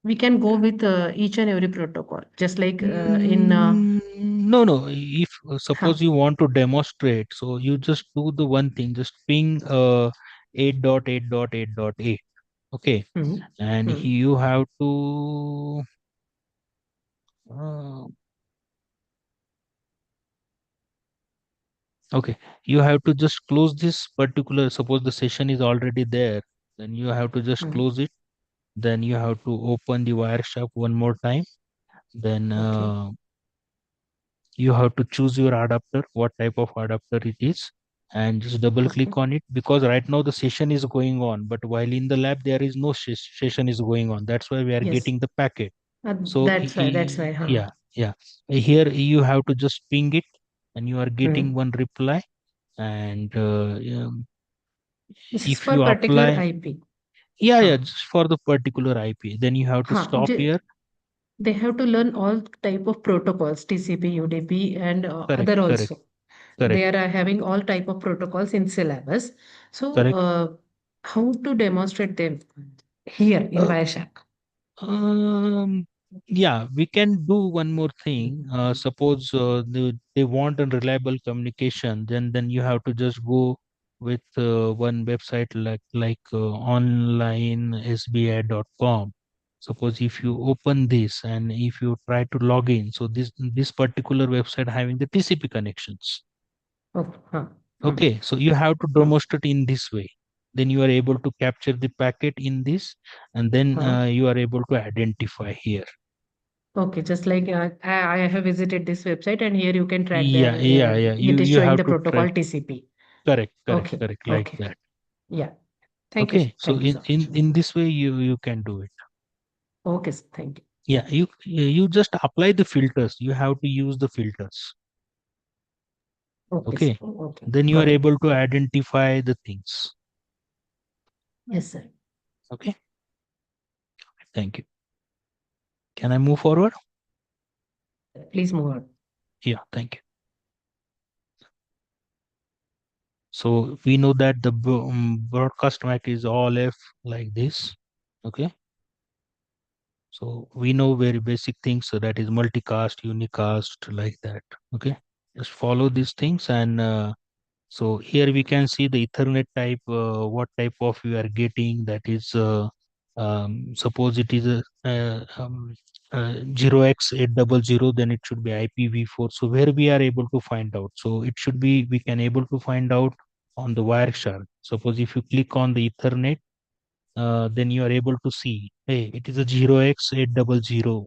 we can go with each and every protocol, just like in No, no. If huh, suppose you want to demonstrate, so you just do the one thing, just ping 8.8.8.8. Okay, hmm, and hmm, you have to uh, okay, you have to just close this particular. Suppose the session is already there, then you have to just hmm, close it. Then you have to open the Wireshark one more time. Then okay, you have to choose your adapter, what type of adapter it is, and just double okay, click on it, because right now the session is going on, but while in the lab there is no session is going on. That's why we are yes, getting the packet. So that's why, huh. yeah, yeah. Here you have to just ping it, and you are getting Hmm. one reply. And This is if for you particular apply, IP. yeah, Huh. yeah, just for the particular IP, then you have to Huh. stop here. They have to learn all type of protocols, TCP, UDP, and Correct, other correct, also. They correct, are having all type of protocols in syllabus. So, correct. how to demonstrate them here in Uh, Wireshark? yeah, we can do one more thing. Suppose they want a reliable communication, then you have to just go with one website like onlinesbi.com. Suppose if you open this and if you try to log in, so this particular website having the TCP connections. Oh, huh, hmm, Okay, so you have to hmm, demonstrate in this way. Then you are able to capture the packet in this, and then huh. you are able to identify here. Okay, just like I have visited this website, and here you can track their. Yeah, yeah, yeah. It is You showing have the to protocol track. TCP. Correct, correct, Okay, correct, like okay, that. yeah. Thank you, sir. Okay, so Thank you in so much. in in this way you can do it. Okay, sir. Thank you. Yeah, you just apply the filters. You have to use the filters. Okay, sir. Okay, Okay, then you are got it. able to identify the things. Yes, sir. Okay, thank you. Can I move forward? Please move on. Yeah, thank you. So we know that the broadcast MAC is all F like this. Okay. So we know very basic things. So that is multicast, unicast, like that. Okay. Just follow these things. And so here we can see the Ethernet type, what type of you are getting. That is, suppose it is a 0x800, then it should be IPv4. So where we are able to find out. So it should be, we can able to find out on the Wireshark. Suppose if you click on the Ethernet, then you are able to see, hey, it is a 0x800.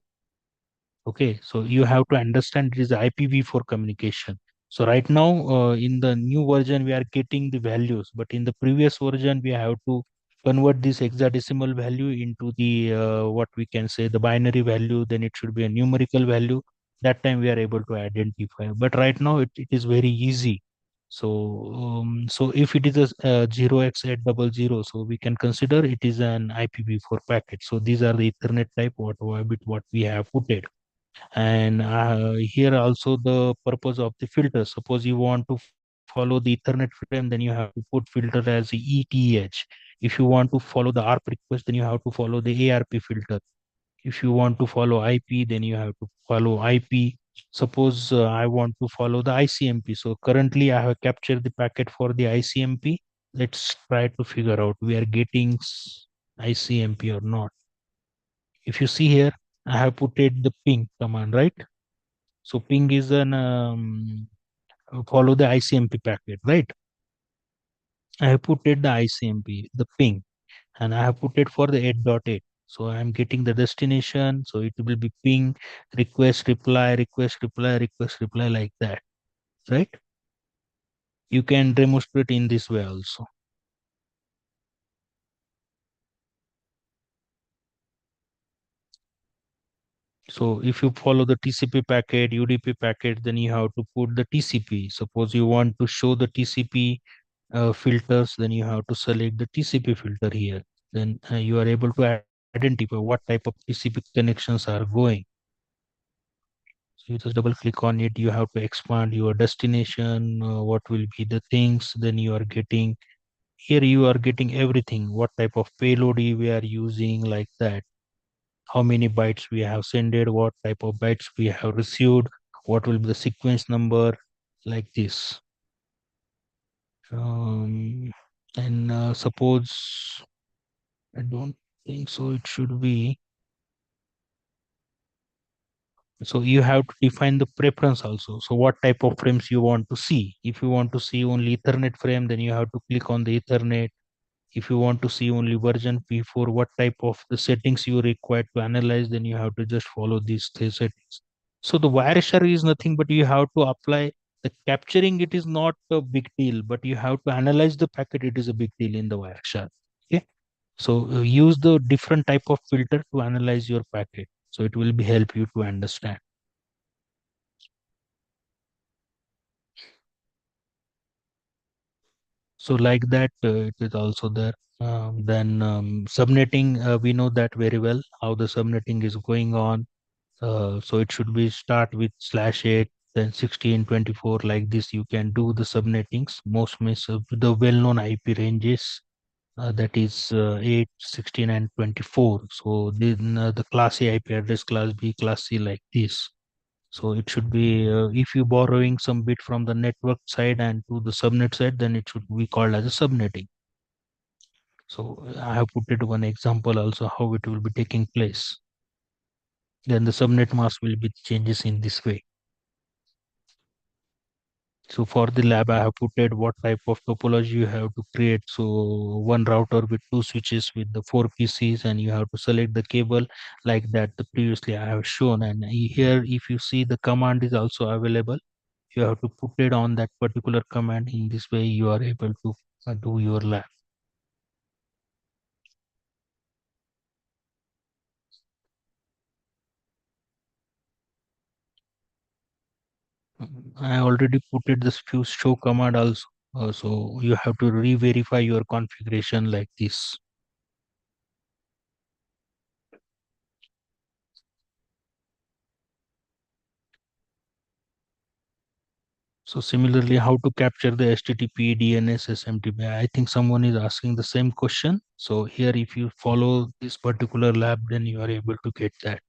Okay, so you have to understand it is IPv4 communication. So right now, in the new version, we are getting the values, but in the previous version, we have to convert this hexadecimal value into the what we can say the binary value. Then it should be a numerical value. That time we are able to identify. But right now, it is very easy. So if it is a 0x800, so we can consider it is an IPv4 packet. So these are the Ethernet type what we have put it. And here also the purpose of the filter. Suppose you want to follow the Ethernet frame, then you have to put filter as ETH. If you want to follow the ARP request, then you have to follow the ARP filter. If you want to follow IP, then you have to follow IP. Suppose I want to follow the ICMP. So currently I have captured the packet for the ICMP. Let's try to figure out we are getting ICMP or not. If you see here, I have put it the ping command, right? So ping is an follow the ICMP packet, right? I have put it the ICMP, the ping, and I have put it for the 8.8. So I am getting the destination. So it will be ping, request, reply, request, reply, request, reply, like that, right? You can demonstrate in this way also. So if you follow the TCP packet, UDP packet, then you have to put the TCP. Suppose you want to show the TCP filters, then you have to select the TCP filter here. Then you are able to identify what type of TCP connections are going. You just double click on it. You have to expand your destination, what will be the things. Then you are getting here, you are getting everything. What type of payload we are using, like that. How many bytes we have sended, what type of bytes we have received, what will be the sequence number, like this. And suppose I don't think so, it should be. So you have to define the preference also. So what type of frames you want to see. If you want to see only Ethernet frame, then you have to click on the Ethernet. If you want to see only version P4, what type of the settings you require to analyze, then you have to just follow these three settings. So the wire share is nothing, but you have to apply the capturing. It is not a big deal, but you have to analyze the packet. It is a big deal in the wire share. Okay. So use the different type of filter to analyze your packet. So it will be help you to understand. So like that, it is also there. Then subnetting, we know that very well how the subnetting is going on. So it should be start with /8, then 16, 24, like this. You can do the subnettings. Most means the well-known IP ranges, that is 8, 16, and 24. So then the class A IP address, class B, class C, like this. So it should be, if you borrowing some bit from the network side and to the subnet side, then it should be called as a subnetting. So I have put it one example also how it will be taking place. Then the subnet mask will be changes in this way. So for the lab, I have put it what type of topology you have to create. So one router with two switches with the four PCs, and you have to select the cable like that. The previously I have shown, and here if you see the command is also available. You have to put it on that particular command. In this way, you are able to do your lab. I already put it this few show command also. So you have to re-verify your configuration like this. So similarly, how to capture the HTTP, DNS, SMTP? I think someone is asking the same question. So here, if you follow this particular lab, then you are able to get that.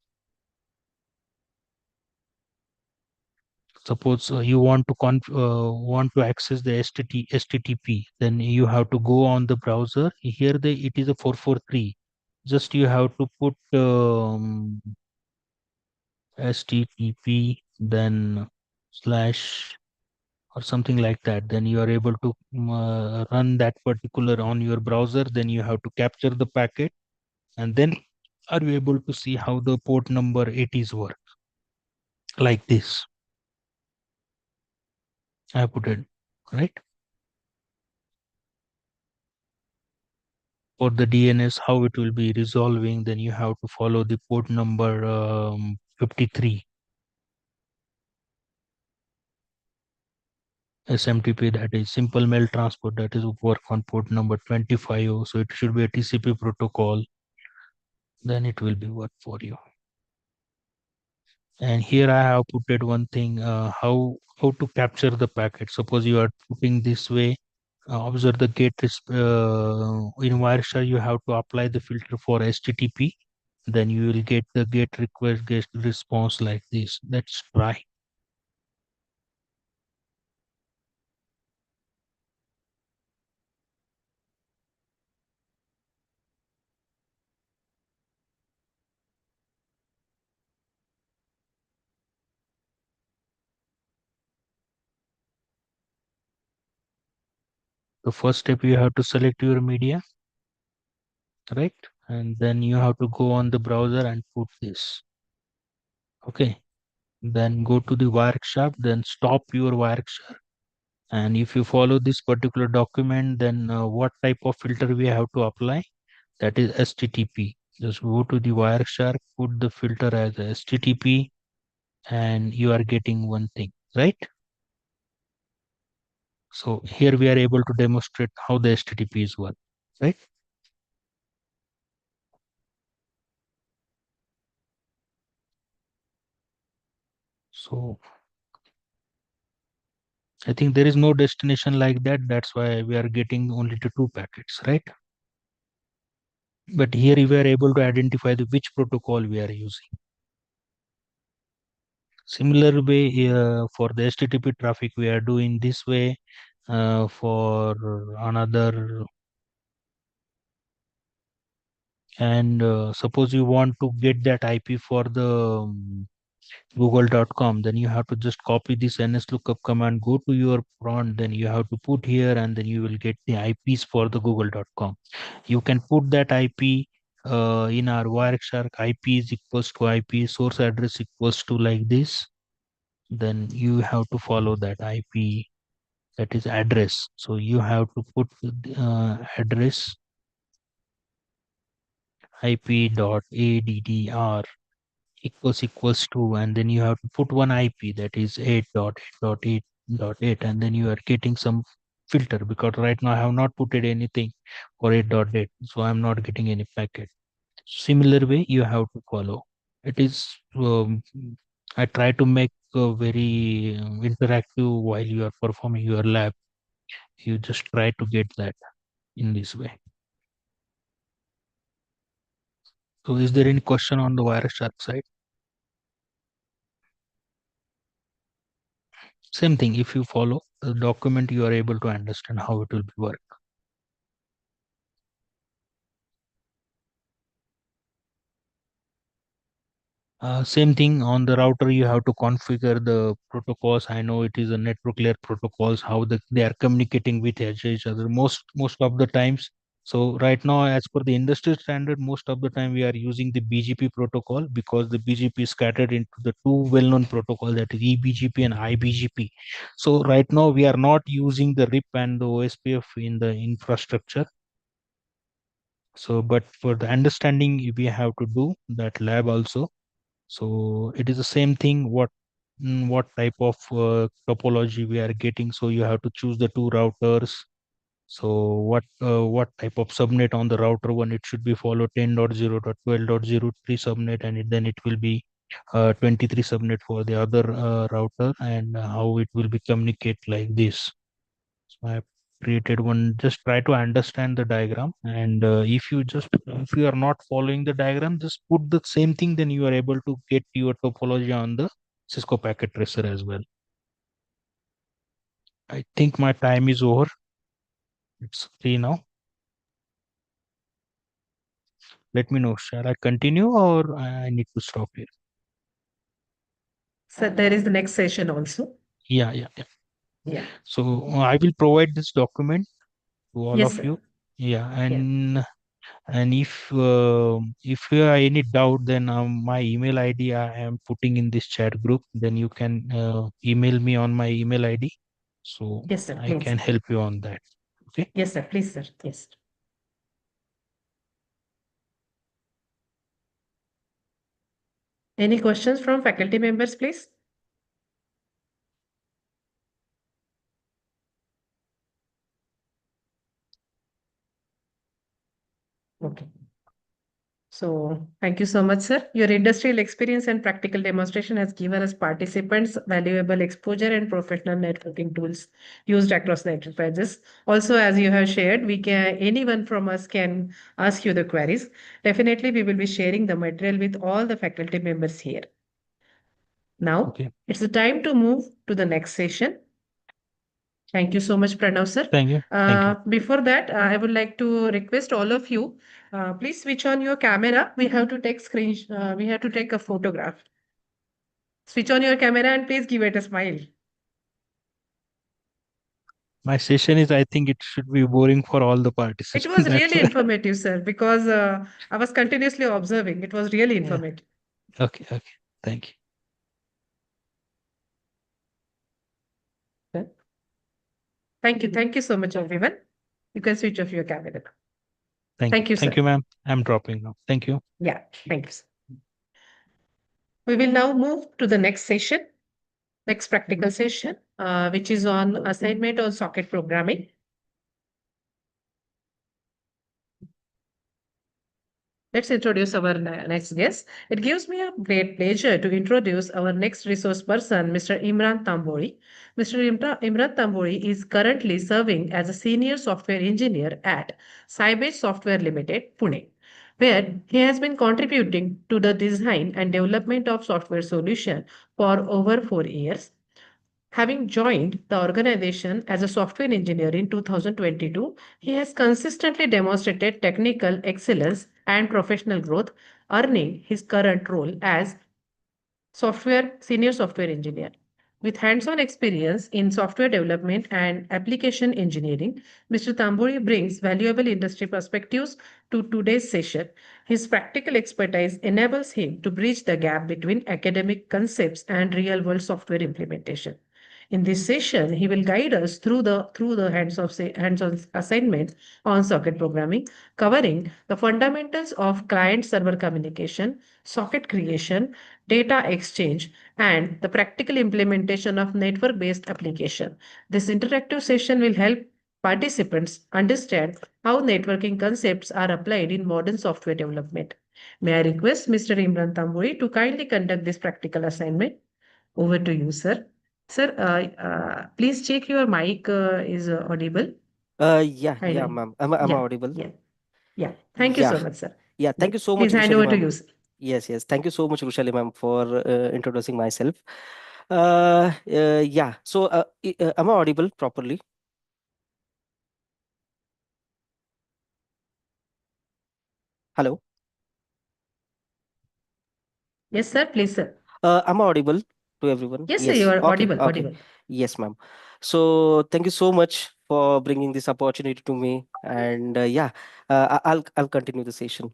Suppose you want to access the HTTP, then you have to go on the browser. Here, it is a 443. Just you have to put HTTP, then slash or something like that. Then you are able to run that particular on your browser. Then you have to capture the packet, and then are you able to see how the port number 80s work, like this. I put it right. For the DNS, how it will be resolving, then you have to follow the port number 53. SMTP, that is simple mail transport, that is work on port number 25. So it should be a TCP protocol, then it will be work for you. And here I have put it one thing, how to capture the packet. Suppose you are putting this way, observe the in Wireshark you have to apply the filter for HTTP. Then you will get the get request get response like this. Let's try. The first step, you have to select your media, right? And then you have to go on the browser and put this. Okay. Then go to the Wireshark, then stop your Wireshark. And if you follow this particular document, then what type of filter we have to apply? That is HTTP. Just go to the Wireshark, put the filter as HTTP, and you are getting one thing, right? So here we are able to demonstrate how the HTTP is work, right? So I think there is no destination like that. That's why we are getting only the two packets, right? But here we are able to identify the which protocol we are using. Similar way for the HTTP traffic, we are doing this way. For another, and suppose you want to get that IP for the google.com, then you have to just copy this nslookup command, go to your prompt, then you have to put here, and then you will get the IPs for the google.com. You can put that IP in our Wireshark. IP is equals to IP, source address equals to like this. Then you have to follow that IP, that is address. So you have to put address ip.addr equals to, and then you have to put one IP, that is 8.8.8.8, and then you are getting some filter, because right now I have not put it anything for 8.8, so I'm not getting any packet. Similar way you have to follow. It is I try to make very interactive while you are performing your lab. You just try to get that in this way. So is there any question on the Wireshark side? Same thing, if you follow the document, you are able to understand how it will be work. Same thing on the router, you have to configure the protocols. I know it is a network layer protocols, how they are communicating with each other most of the times. So right now, as per the industry standard, most of the time we are using the BGP protocol, because the BGP is scattered into the two well-known protocols, that is eBGP and IBGP. So right now we are not using the RIP and the OSPF in the infrastructure. So, but for the understanding, we have to do that lab also. So it is the same thing, what type of topology we are getting. So you have to choose the two routers. So what type of subnet on the router one, it should be follow 10.0.12.03 subnet, and then it will be 23 subnet for the other router, and how it will be communicate like this. So I created one. Just try to understand the diagram, and if you are not following the diagram, just put the same thing. Then you are able to get your topology on the Cisco packet tracer as well. I think my time is over. It's 3 now. Let me know. Shall I continue or I need to stop here? So there is the next session also. Yeah, yeah, yeah. Yeah. So I will provide this document to all Yes, of sir. you. Yeah, Yeah. and if you have any doubt, then my email ID I am putting in this chat group. Then you can email me on my email ID, so Yes, sir. I Please. can help you on that. Okay. Yes, sir. Please, sir. Yes. Any questions from faculty members, please? Okay. So thank you so much, sir. Your industrial experience and practical demonstration has given us participants valuable exposure and professional networking tools used across the enterprises. Also, as you have shared, anyone from us can ask you the queries. Definitely, we will be sharing the material with all the faculty members here. Now, Okay. it's the time to move to the next session. Thank you so much, Pranav sir. Thank you. Thank you. Before that, I would like to request all of you, please switch on your camera. We have to take we have to take a photograph. Switch on your camera and please give it a smile. My session is, I think it should be boring for all the It participants. was That's really why. informative, sir, because I was continuously observing. It was really Yeah. informative. Okay. Okay. Thank you. Okay. Thank you. Thank you so much, everyone. You can switch off your camera. Thank you. Thank you, Thank sir. you, ma'am. I'm dropping now. Thank you. Yeah, thank you, sir. We will now move to the next session, next practical session, which is on assignment on socket programming. Let's introduce our next guest. It gives me a great pleasure to introduce our next resource person, Mr. Imran Tambori. Mr. Imran Tambori is currently serving as a senior software engineer at Sybase Software Limited, Pune, where he has been contributing to the design and development of software solution for over 4 years. Having joined the organization as a software engineer in 2022, he has consistently demonstrated technical excellence and professional growth, earning his current role as senior software engineer. With hands-on experience in software development and application engineering, Mr. Tamburi brings valuable industry perspectives to today's session. His practical expertise enables him to bridge the gap between academic concepts and real-world software implementation. In this session, he will guide us through the hands-on assignments on socket programming, covering the fundamentals of client-server communication, socket creation, data exchange, and the practical implementation of network-based application. This interactive session will help participants understand how networking concepts are applied in modern software development. May I request Mr. Imran Tamburi to kindly conduct this practical assignment? Over to you, sir. Sir, please check your mic is audible. Yeah, Kindly. ma'am. Am I Yeah, audible? yeah, yeah. Thank you Yeah, so much, sir. yeah. Yeah, Thank you so much, please hand Rushali, over to ma'am. you, sir. Yes. Thank you so much, Rushali, ma'am, for introducing myself. Yeah. So, am I audible properly? Hello. Yes, sir, please, sir. Am I audible to everyone? Yes, sir, you Yes. are Okay. audible, Okay. audible. Yes, ma'am. So, thank you so much for bringing this opportunity to me. And yeah, I'll continue the session.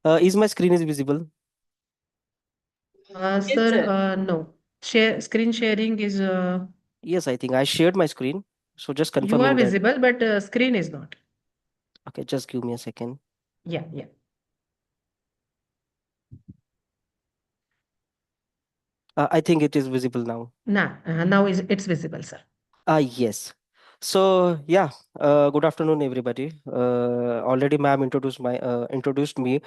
Is my screen is visible? Yes, Sir, sir. no. Screen sharing is, Yes, I think I shared my screen. So just you are confirming that. visible, but screen is not. Okay, just give me a second. Yeah, yeah. I think it is visible now. Nah, now it's visible, sir. Yes. So yeah, good afternoon, everybody. Already, ma'am introduced me.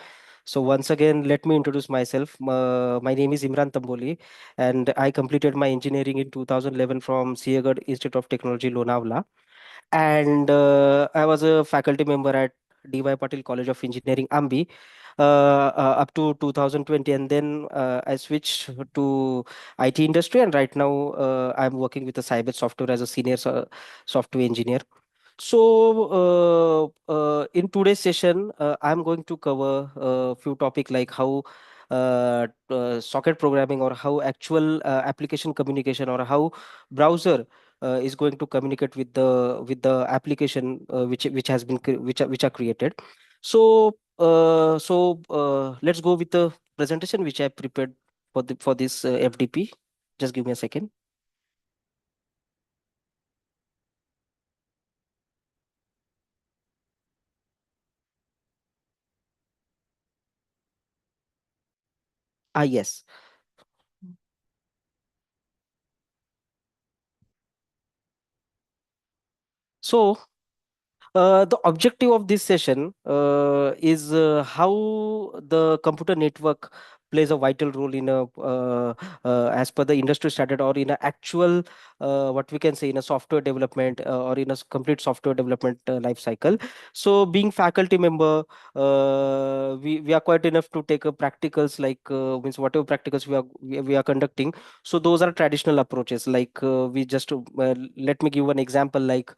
So once again, let me introduce myself. My name is Imran Tamboli, and I completed my engineering in 2011 from Siagat Institute of Technology, Lonavala, and I was a faculty member at DY Patil College of Engineering, Ambi, up to 2020, and then I switched to IT industry, and right now I'm working with a cyber software as a senior software engineer. So, in today's session, I'm going to cover a few topics like how socket programming, or how actual application communication, or how browser is going to communicate with the application which has been which are created. So, let's go with the presentation which I prepared for this FDP. Just give me a second. Yes. So, the objective of this session is how the computer network plays a vital role in as per the industry standard, or in a actual, what we can say, in a software development, or in a complete software development life cycle. So, being faculty member, we are quite enough to take a practicals, like means whatever practicals we are conducting. So, those are traditional approaches. Like we just let me give one example, like.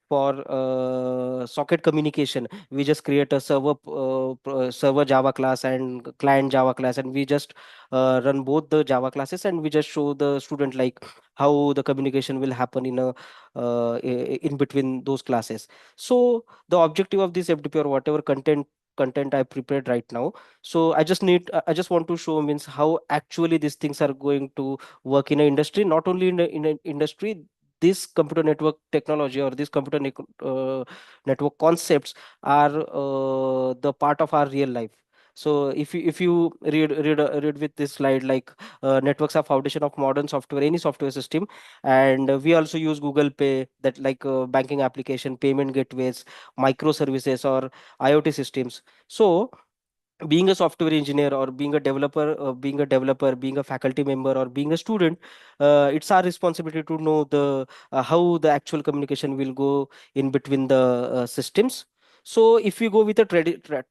For socket communication, we just create a server Java class and client Java class, and we just run both the Java classes, and we just show the student like how the communication will happen in between those classes. So the objective of this FDP, or whatever content I prepared right now, so I just want to show means how actually these things are going to work in an industry, not only in an industry. This computer network technology, or this network concepts are the part of our real life. So if you read with this slide, like networks are foundation of modern software, any software system. And we also use Google Pay, that like banking application, payment gateways, microservices, or IoT systems. So being a software engineer, or being a faculty member, or being a student, it's our responsibility to know the how the actual communication will go in between the systems. So if we go with a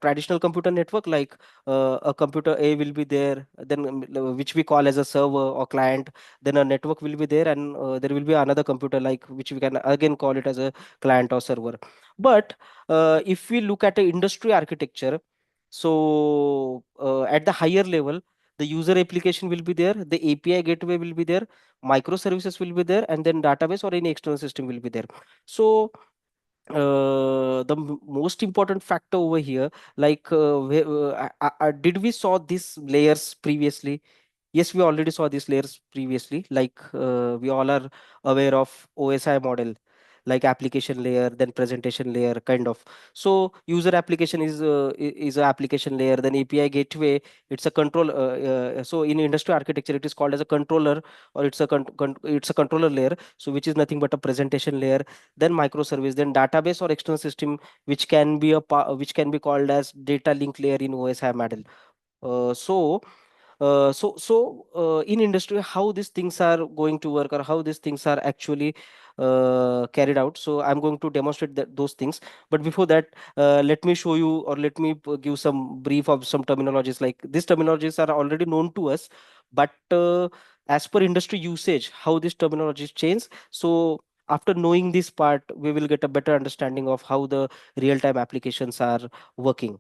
traditional computer network, like a computer A will be there, then which we call as a server or client, then a network will be there, and there will be another computer, like which we can again call it as a client or server. But if we look at the industry architecture, so at the higher level, the user application will be there, the API gateway will be there, microservices will be there, and then database or any external system will be there. So the most important factor over here, like did we saw these layers previously? Yes, we already saw these layers previously. Like we all are aware of OSI model, like application layer, then presentation layer, kind of. So user application is a application layer. Then API gateway, it's a control. So in industry architecture, it is called as a controller, or it's a controller layer. So which is nothing but a presentation layer. Then microservice, then database or external system, which can be called as data link layer in OSI model. In industry, how these things are going to work, or how these things are actually carried out. So I'm going to demonstrate those things. But before that, let me show you, or let me give some brief of some terminologies. Like these terminologies are already known to us, but as per industry usage, how these terminologies change. So after knowing this part, we will get a better understanding of how the real-time applications are working.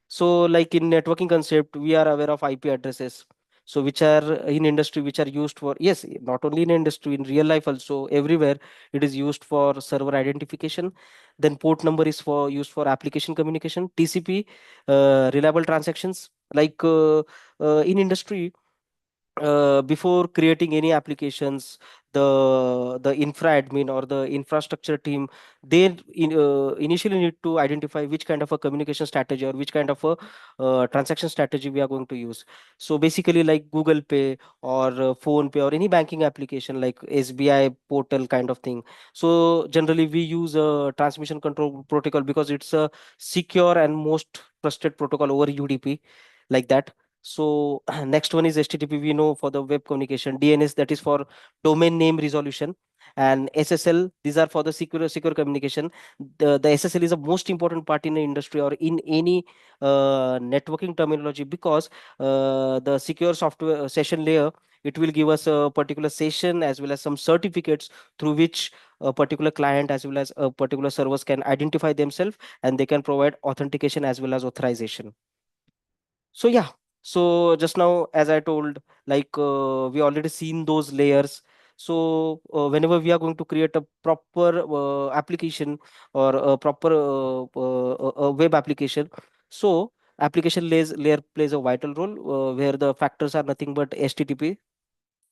So like in networking concept, we are aware of IP addresses. So which are in industry, which are used for, yes, not only in industry, in real life also, everywhere it is used for server identification. Then port number is for used for application communication. TCP, reliable transactions. Like in industry, before creating any applications, the infra admin or the infrastructure team, they initially need to identify which kind of a communication strategy, or which kind of a transaction strategy we are going to use. So basically, like Google Pay, or Phone Pay, or any banking application like SBI portal kind of thing. So generally we use a transmission control protocol, because it's a secure and most trusted protocol over UDP, like that. So next one is HTTP, we know, for the web communication. DNS, that is for domain name resolution. And SSL, these are for the secure communication. The SSL is the most important part in the industry, or in any networking terminology, because the secure software session layer, it will give us a particular session as well as some certificates through which a particular client as well as a particular servers can identify themselves, and they can provide authentication as well as authorization. So yeah, so just now, as I told, like we already seen those layers. So whenever we are going to create a proper application, or a proper web application, so application layer plays a vital role, where the factors are nothing but HTTP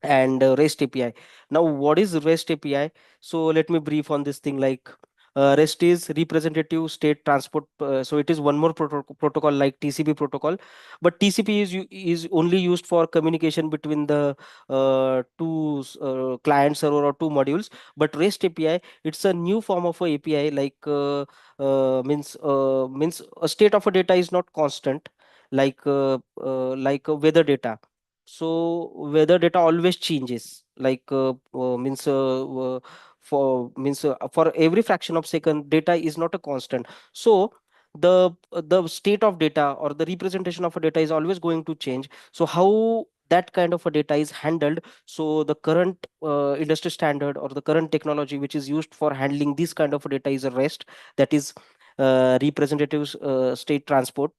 and REST API. Now, what is REST API? So let me brief on this thing. Like REST is representative state transport. So it is one more protocol like TCP protocol, but TCP is only used for communication between the two client server or two modules. But REST API, it's a new form of a API. Like means a state of a data is not constant, like weather data. So weather data always changes, like means for every fraction of second, data is not a constant. So the state of data, or the representation of a data, is always going to change. So how that kind of a data is handled? So the current industry standard, or the current technology which is used for handling this kind of data, is a REST, that is representative state transport.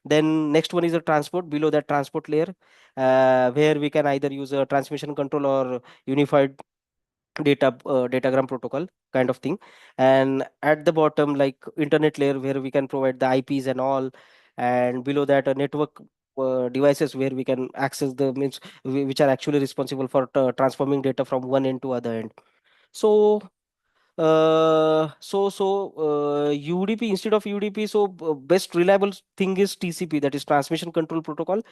Then next one is a transport. Below that transport layer, where we can either use a transmission control or unified datagram protocol kind of thing. And at the bottom, like internet layer, where we can provide the IPs and all. And below that, a network devices, where we can access the means which are actually responsible for transforming data from one end to other end. So UDP instead of UDP, best reliable thing is TCP, that is transmission control protocol.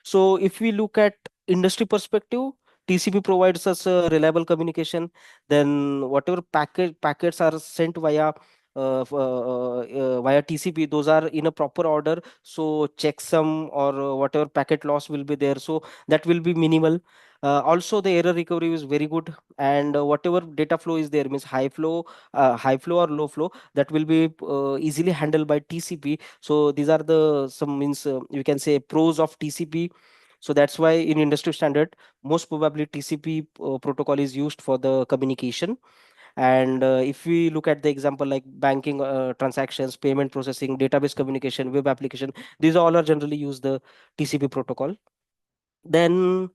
So if we look at industry perspective, TCP provides us a reliable communication. Then whatever packets are sent via TCP, those are in a proper order. So checksum or whatever packet loss will be there, so that will be minimal. Also, the error recovery is very good, and whatever data flow is there, means high flow or low flow, that will be easily handled by TCP. So these are the some means you can say pros of TCP. So that's why in industry standard, most probably TCP protocol is used for the communication. And if we look at the example like banking transactions, payment processing, database communication, web application, these all are generally use the TCP protocol. Then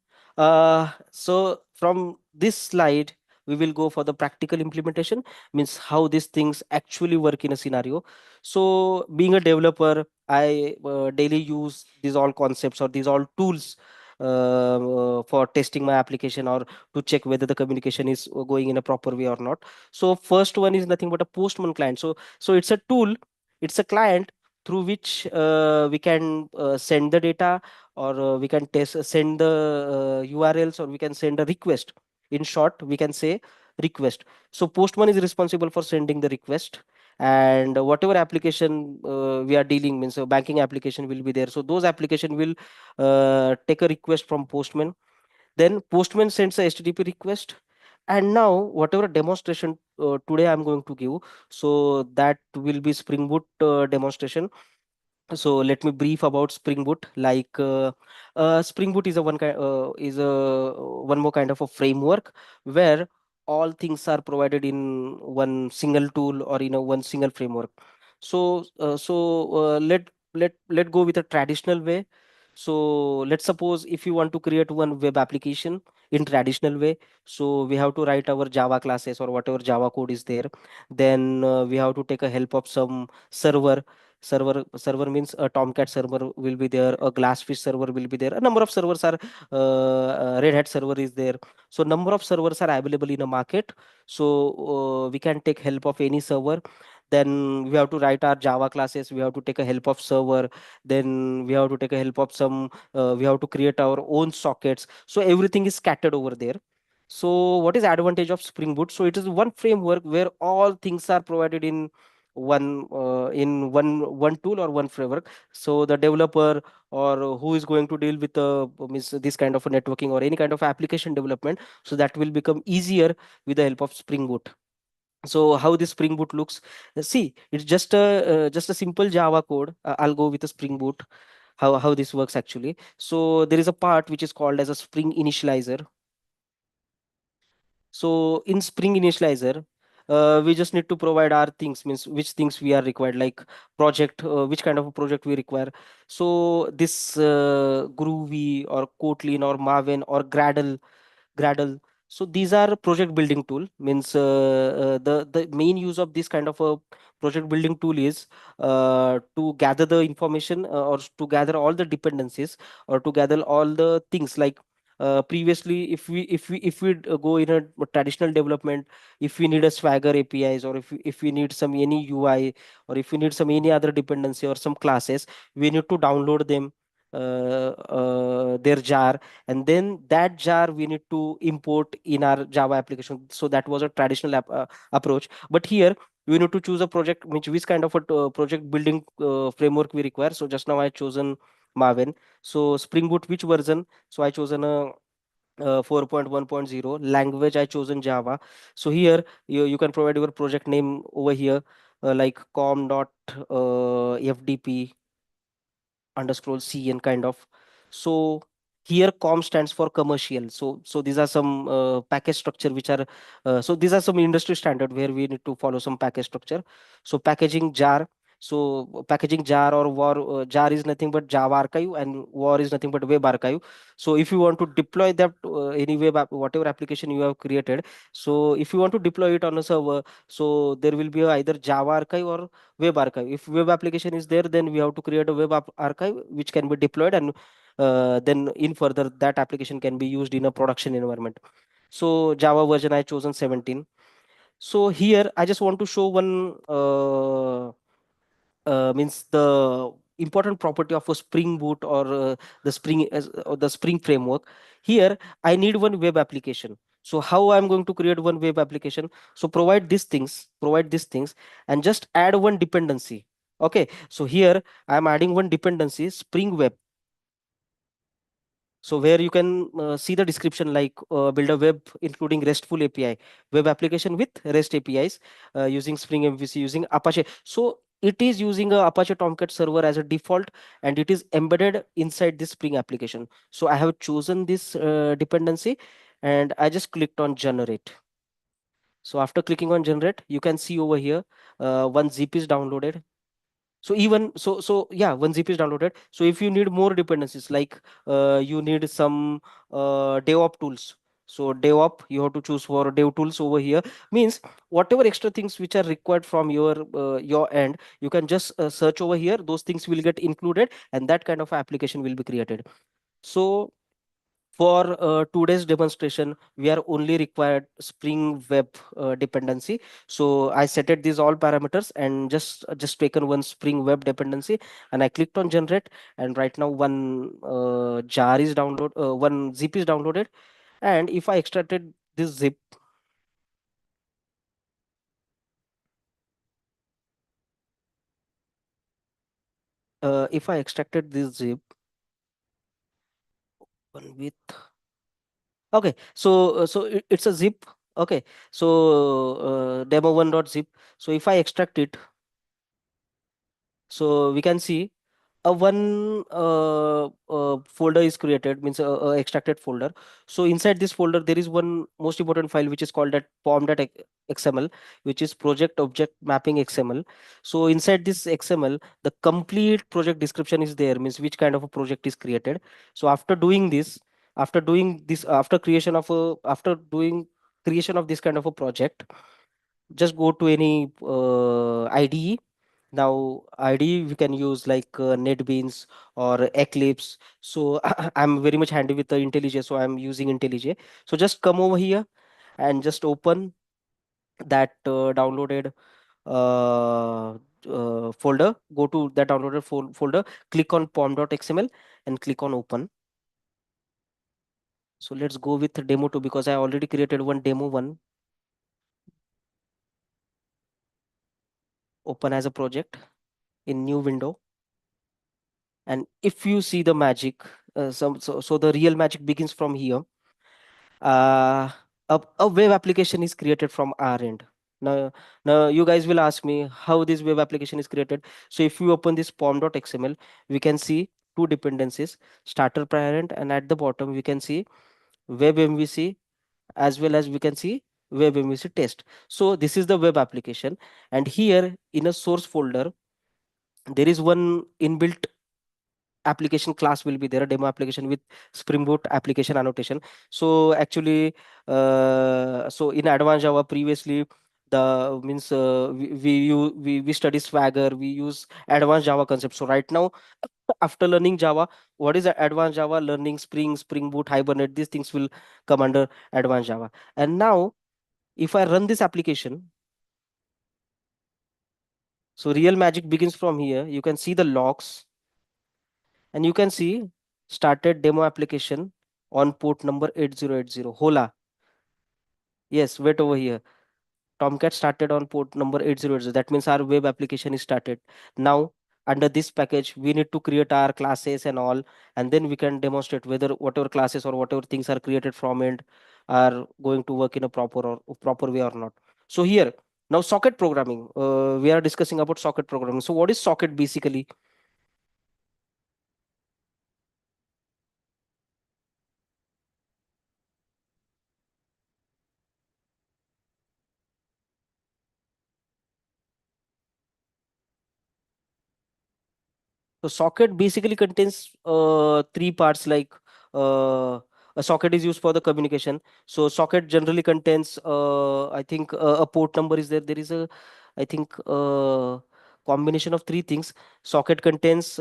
so from this slide, we will go for the practical implementation, means how these things actually work in a scenario. So being a developer, I daily use these all concepts or these all tools for testing my application or to check whether the communication is going in a proper way or not. So first one is nothing but a Postman client. So it's a tool, it's a client through which we can send the data, or we can send the URLs, or we can send a request. In short, we can say request. So Postman is responsible for sending the request, and whatever application we are dealing, means a banking application will be there, so those application will take a request from Postman. Then Postman sends a HTTP request. And now whatever demonstration today I'm going to give, so that will be Spring Boot demonstration. So let me brief about Spring Boot. Like Spring Boot is a one more kind of a framework where all things are provided in one single tool or in a one single framework. Let go with a traditional way. So let's suppose if you want to create one web application in traditional way, so we have to write our Java classes or whatever Java code is there. Then we have to take a help of some server means a Tomcat server will be there, a Glassfish server will be there, a number of servers are Red Hat server is there. So number of servers are available in a market. So we can take help of any server. Then we have to write our Java classes, we have to take a help of server. Then we have to take a help of some we have to create our own sockets, so everything is scattered over there. So what is advantage of Spring Boot? So it is one framework where all things are provided in one tool or one framework. So the developer or who is going to deal with means this kind of a networking or any kind of application development, so that will become easier with the help of Spring Boot. So how this Spring Boot looks, see, it's just a simple Java code. I'll go with a Spring Boot, how this works actually. So there is a part which is called as a Spring Initializer. So in Spring Initializer, we just need to provide our things, means which things we are required, like project, which kind of a project we require. So this Groovy or Kotlin or Maven or Gradle. So these are project building tool. Means the main use of this kind of a project building tool is to gather the information, or to gather all the dependencies, or to gather all the things like previously if we go in a traditional development, if we need a Swagger APIs, or if we need some any UI, or if we need some any other dependency or some classes, we need to download them, their jar, and then that jar we need to import in our Java application. So that was a traditional approach. But here we need to choose a project, which kind of a project building framework we require. So just now I chosen Maven. So Spring Boot, which version? So I chosen a 4.1.0 language, I chosen Java. So here you can provide your project name over here, like com.fdp underscore cn kind of. So here com stands for commercial. So these are some package structure which are so these are some industry standard where we need to follow some package structure. So packaging jar. So packaging jar or war, jar is nothing but Java archive, and war is nothing but web archive. So if you want to deploy that any whatever application you have created, so if you want to deploy it on a server, so there will be either Java archive or web archive. If web application is there, then we have to create a archive which can be deployed, and then in further that application can be used in a production environment. So Java version I chosen 17. So here I just want to show one means the important property of a Spring Boot or the Spring framework. Here I need one web application. So how I'm going to create one web application? So provide these things, and just add one dependency. Okay, so here I'm adding one dependency, Spring Web. So where you can see the description, like build a web including RESTful API, web application with REST APIs using Spring MVC using Apache. So it is using a Apache Tomcat server as a default, and it is embedded inside this Spring application. So I have chosen this dependency, and I just clicked on generate. So after clicking on generate, you can see over here one zip is downloaded. So even so yeah, one zip is downloaded. So if you need more dependencies, like you need some DevOps tools, so DevOps you have to choose for dev tools over here. Means whatever extra things which are required from your end, you can just search over here, those things will get included, and that kind of application will be created. So for today's demonstration, we are only required Spring Web dependency. So I set it these all parameters and just taken one Spring Web dependency, and I clicked on generate. And right now one one zip is downloaded. And if I extracted this zip, if I extracted this zip, one with okay, so it's a zip. Okay, so demo1.zip. So if I extract it, so we can see a one folder is created, means a extracted folder. So inside this folder there is one most important file which is called that pom.xml, which is project object mapping xml. So inside this xml, the complete project description is there, means which kind of a project is created. So after doing creation of this kind of a project, just go to any IDE. Now IDE we can use like NetBeans or Eclipse. So I'm very much handy with the IntelliJ, so I'm using IntelliJ. So just come over here and just open that downloaded folder. Go to that downloaded folder, click on pom.xml and click on open. So let's go with demo 2 because I already created one demo 1. Open as a project in new window. And if you see the magic, so the real magic begins from here. uh, a web application is created from our end. Now you guys will ask me how this web application is created. So if you open this pom.xml, we can see two dependencies, starter parent, and at the bottom we can see web MVC, as well as we can see web MVC test. So this is the web application, and here in a source folder there is one inbuilt application class will be there, a demo application with Spring Boot application annotation. So actually so in advanced Java previously, the means we study Swagger, we use advanced Java concept. So right now, after learning Java, what is advanced Java, learning Spring Boot, Hibernate, these things will come under advanced Java. And now if I run this application, so real magic begins from here. You can see the logs, and you can see started demo application on port number 8080. Hola. Yes, wait over here. Tomcat started on port number 8080. That means our web application is started. Now, under this package, we need to create our classes and all, and then we can demonstrate whether whatever classes or whatever things are created from it are going to work in a proper way or not. So here, now socket programming. We are discussing about socket programming. So what is socket basically? So socket basically contains three parts, like a socket is used for the communication. So socket generally contains I think a port number is there. There is a I think combination of three things. Socket contains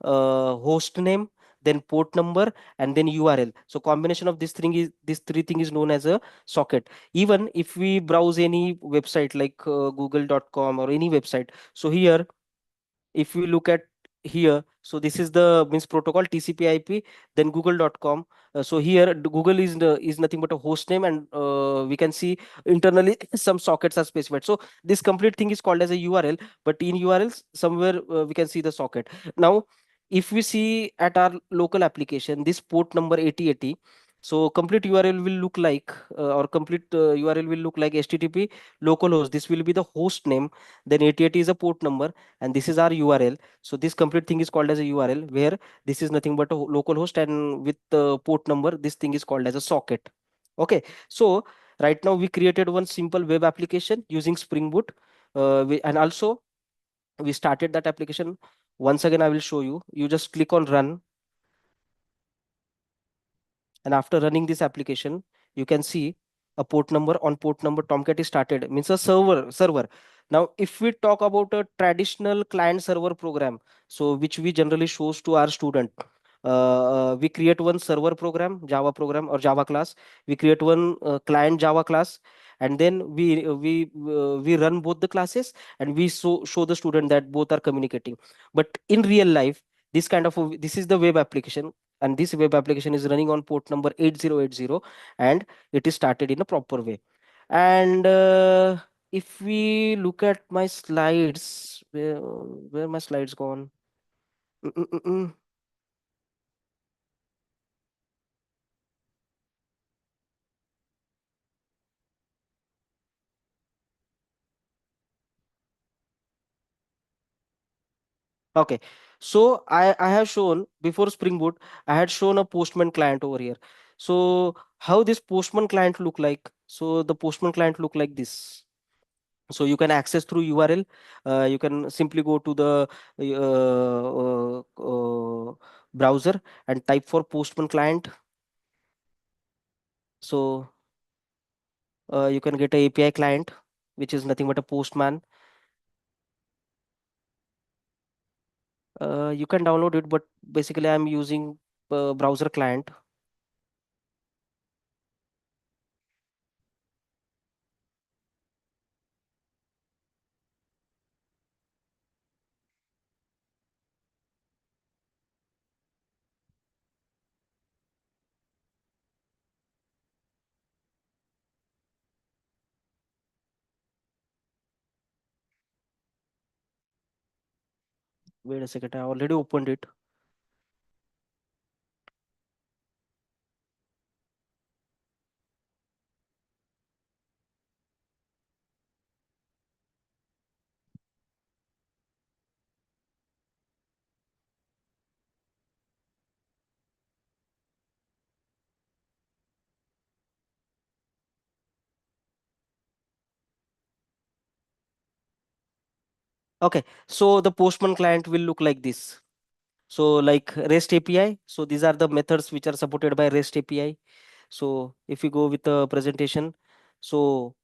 host name, then port number, and then URL. So combination of this three thing is known as a socket. Even if we browse any website like google.com or any website, so here if we look at here, so this is the means protocol TCP/IP, then google.com. So here Google is nothing but a host name, and we can see internally some sockets are specified. So this complete thing is called as a URL, but in URLs somewhere we can see the socket. Now if we see at our local application this port number 8080, so complete URL will look like or complete URL will look like HTTP localhost. This will be the host name, then 8080 is a port number, and this is our URL. So this complete thing is called as a URL, where this is nothing but a local host, and with the port number this thing is called as a socket. Okay, so right now we created one simple web application using Spring Boot, and also we started that application. Once again I will show you. You just click on run, and after running this application you can see a port number. On port number Tomcat is started, means a server. Now if we talk about a traditional client server program, so which we generally shows to our student, we create one server program, Java program or Java class. We create one client Java class, and then we run both the classes, and we show the student that both are communicating. But in real life, this is the web application, and this web application is running on port number 8080, and it is started in a proper way. And if we look at my slides, where my slides gone? Mm, mm, mm, mm. Okay, so I have shown before Spring Boot, I had shown a Postman client over here. So how this Postman client look like? So the Postman client look like this. So you can access through URL. You can simply go to the browser and type for Postman client. So you can get a API client, which is nothing but a Postman. You can download it, but basically I'm using browser client. Wait a second, I already opened it. Okay, so the Postman client will look like this. So like REST API. So these are the methods which are supported by REST API. So if you go with the presentation, so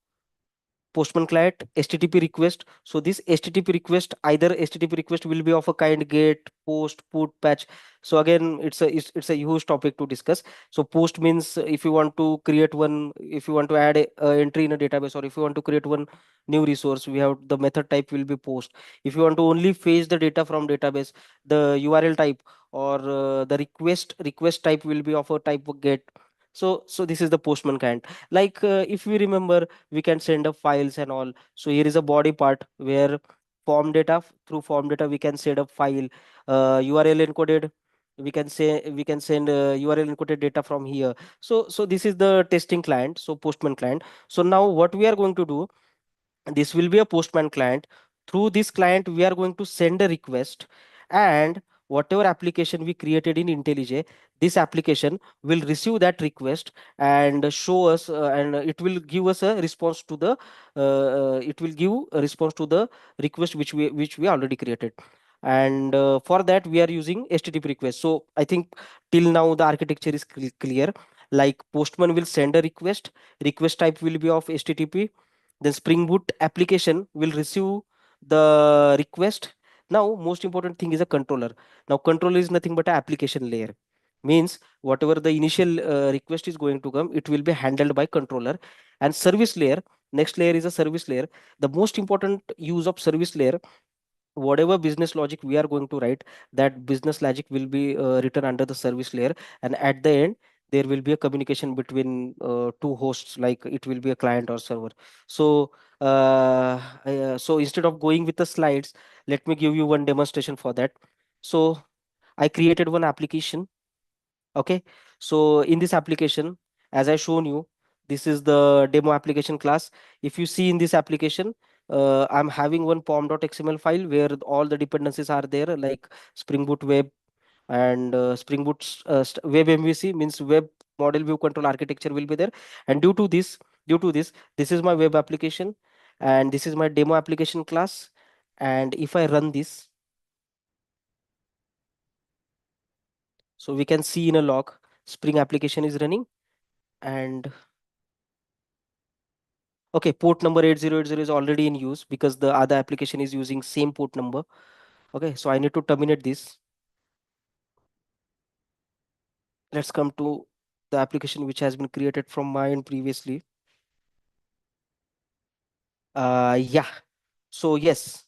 Postman client HTTP request. So this HTTP request, either HTTP request will be of a kind get, post, put, patch. So again, it's a huge topic to discuss. So post means if you want to create one, if you want to add a entry in a database, or if you want to create one new resource, we have the method type will be post. If you want to only fetch the data from database, the URL type or the request type will be of a type of get. So this is the Postman client. Like if we remember, we can send up files and all. So here is a body part where form data, through form data we can send up file, URL encoded. We can send URL encoded data from here. So this is the testing client, so Postman client. So now what we are going to do, this will be a Postman client. Through this client we are going to send a request, and whatever application we created in IntelliJ, this application will receive that request and show us and it will give us a response to the it will give a response to the request which we already created. And for that we are using HTTP request. So I think till now the architecture is clear. Like Postman will send a request type will be of HTTP, then Spring Boot application will receive the request. Now most important thing is a controller. Now controller is nothing but an application layer. Means whatever the initial request is going to come, it will be handled by controller. And service layer, next layer is a service layer. The most important use of service layer, whatever business logic we are going to write, that business logic will be written under the service layer. And at the end, there will be a communication between two hosts, like it will be a client or server. So so instead of going with the slides, let me give you one demonstration for that. So I created one application. Okay, so in this application, as I shown you, this is the demo application class. If you see in this application, I'm having one pom.xml file where all the dependencies are there, like Spring Boot Web and Spring Boot Web MVC, means Web Model View Control Architecture will be there. And due to this, this is my web application, and this is my demo application class. And if I run this, so we can see in a log, Spring application is running. And okay, port number 8080 is already in use because the other application is using same port number. Okay, so I need to terminate this. Let's come to the application which has been created from my end previously. Yeah. So yes,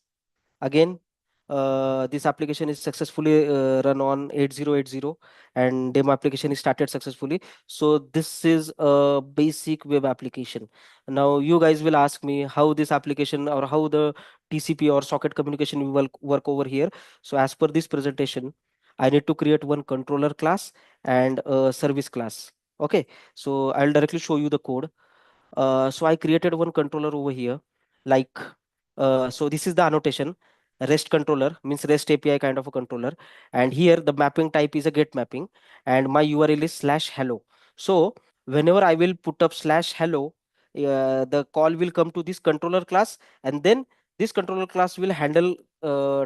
again, this application is successfully run on 8080, and demo application is started successfully. So this is a basic web application. Now you guys will ask me how this application or how the TCP or socket communication will work over here. So as per this presentation, I need to create one controller class and a service class. Okay, so I'll directly show you the code. So I created one controller over here, like so this is the annotation. REST controller means REST API kind of a controller, and here the mapping type is a get mapping, and my URL is /hello. So whenever I will put up /hello, the call will come to this controller class, and then this controller class will handle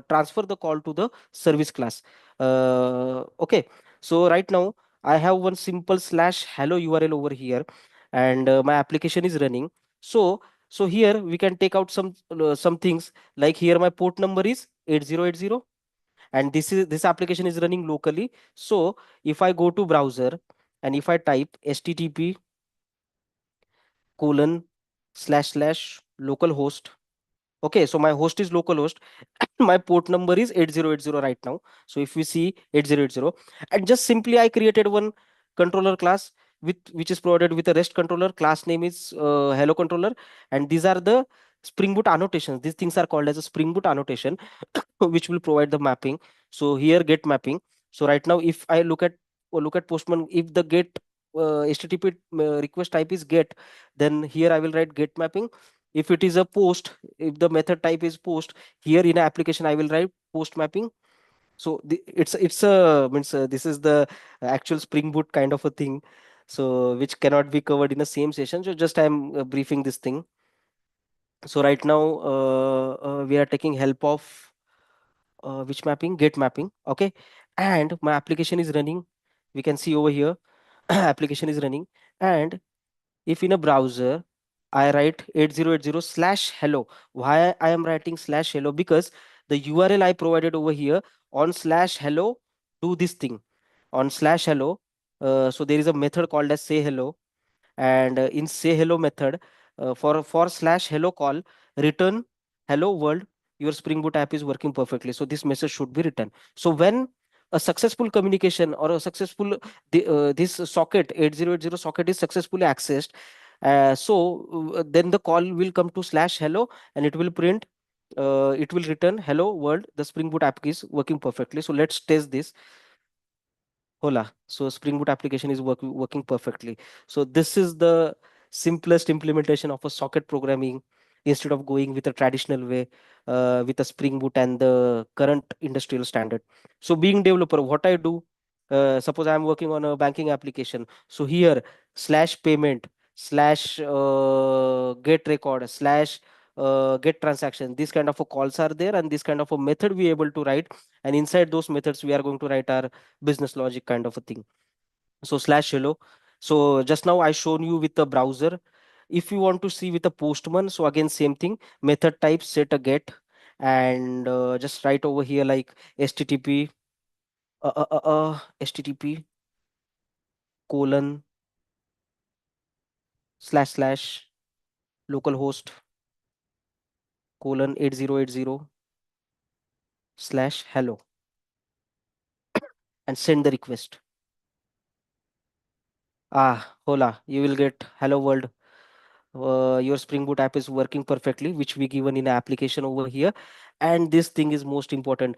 transfer the call to the service class. Okay, so right now I have one simple /hello URL over here, and my application is running. So here we can take out some things, like here my port number is 8080, and this application is running locally. So if I go to browser and if I type http colon / localhost. Okay, so my host is localhost. My port number is 8080 right now. So if we see 8080, and just simply I created one controller class with which is provided with a REST controller. Class name is hello controller, and these are the Spring Boot annotations. These things are called as a Spring Boot annotation, which will provide the mapping. So here get mapping. So right now, if I look at Postman, if the get HTTP request type is get, then here I will write get mapping. If it is a post, if the method type is post, here in a application I will write post mapping. So it's a means this is the actual Spring Boot kind of a thing, so which cannot be covered in the same session. So just I'm briefing this thing. So right now we are taking help of which mapping, get mapping. Okay, and my application is running. We can see over here application is running. And if in a browser I write 8080 /hello, why I am writing /hello? Because the URL I provided over here on /hello do this thing on /hello. So there is a method called as say hello, and in say hello method, for /hello call, return hello world, your Spring Boot app is working perfectly. So this message should be written. So when a successful communication or a successful this socket 8080 socket is successfully accessed, then the call will come to /hello, and it will print it will return hello world, the Spring Boot app is working perfectly. So let's test this. Hola. So Spring Boot application is working perfectly. So this is the simplest implementation of a socket programming, instead of going with a traditional way with a Spring Boot and the current industrial standard. So being developer, what I do, suppose I'm working on a banking application. So here /payment /get record /get transaction, these kind of a calls are there, and this kind of a method we able to write, and inside those methods we are going to write our business logic kind of a thing. So /hello. So just now I shown you with the browser. If you want to see with the Postman, so again same thing, method type set a get, and just write over here like http http colon slash slash localhost colon 8080 slash hello and send the request. Hola, you will get hello world. Your Spring Boot app is working perfectly, which we given in application over here. And this thing is most important.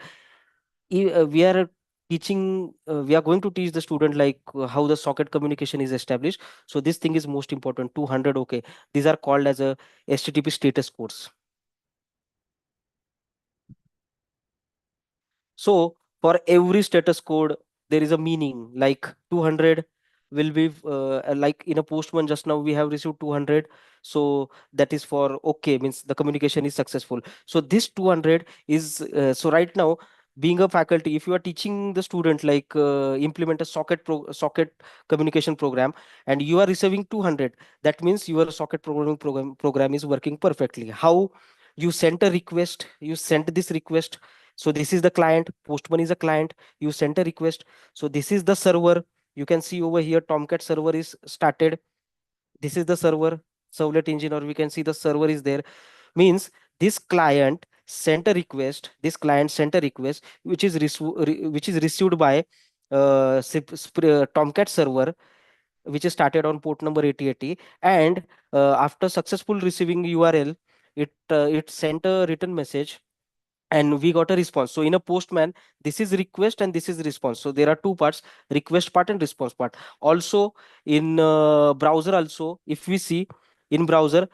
We are teaching, we are going to teach the student like how the socket communication is established. So this thing is most important. 200, okay. These are called as a HTTP status codes. So for every status code, there is a meaning. Like 200 will be like in a postman just now we have received 200. So that is for okay, means the communication is successful. So this 200 is so right now being a faculty, if you are teaching the student like implement a socket communication program and you are receiving 200, that means your socket programming program is working perfectly. How you sent a request, you sent this request, so this is the client, postman is a client, you sent a request. So this is the server. You can see over here Tomcat server is started. This is the server, servlet engine, or we can see the server is there. Means this client sent a request, this client sent a request which is which is received by Tomcat server, which is started on port number 8080. And after successful receiving URL, it sent a written message and we got a response. So in a postman, this is request and this is response. So there are two parts, request part and response part. Also in browser also, if we see in browser,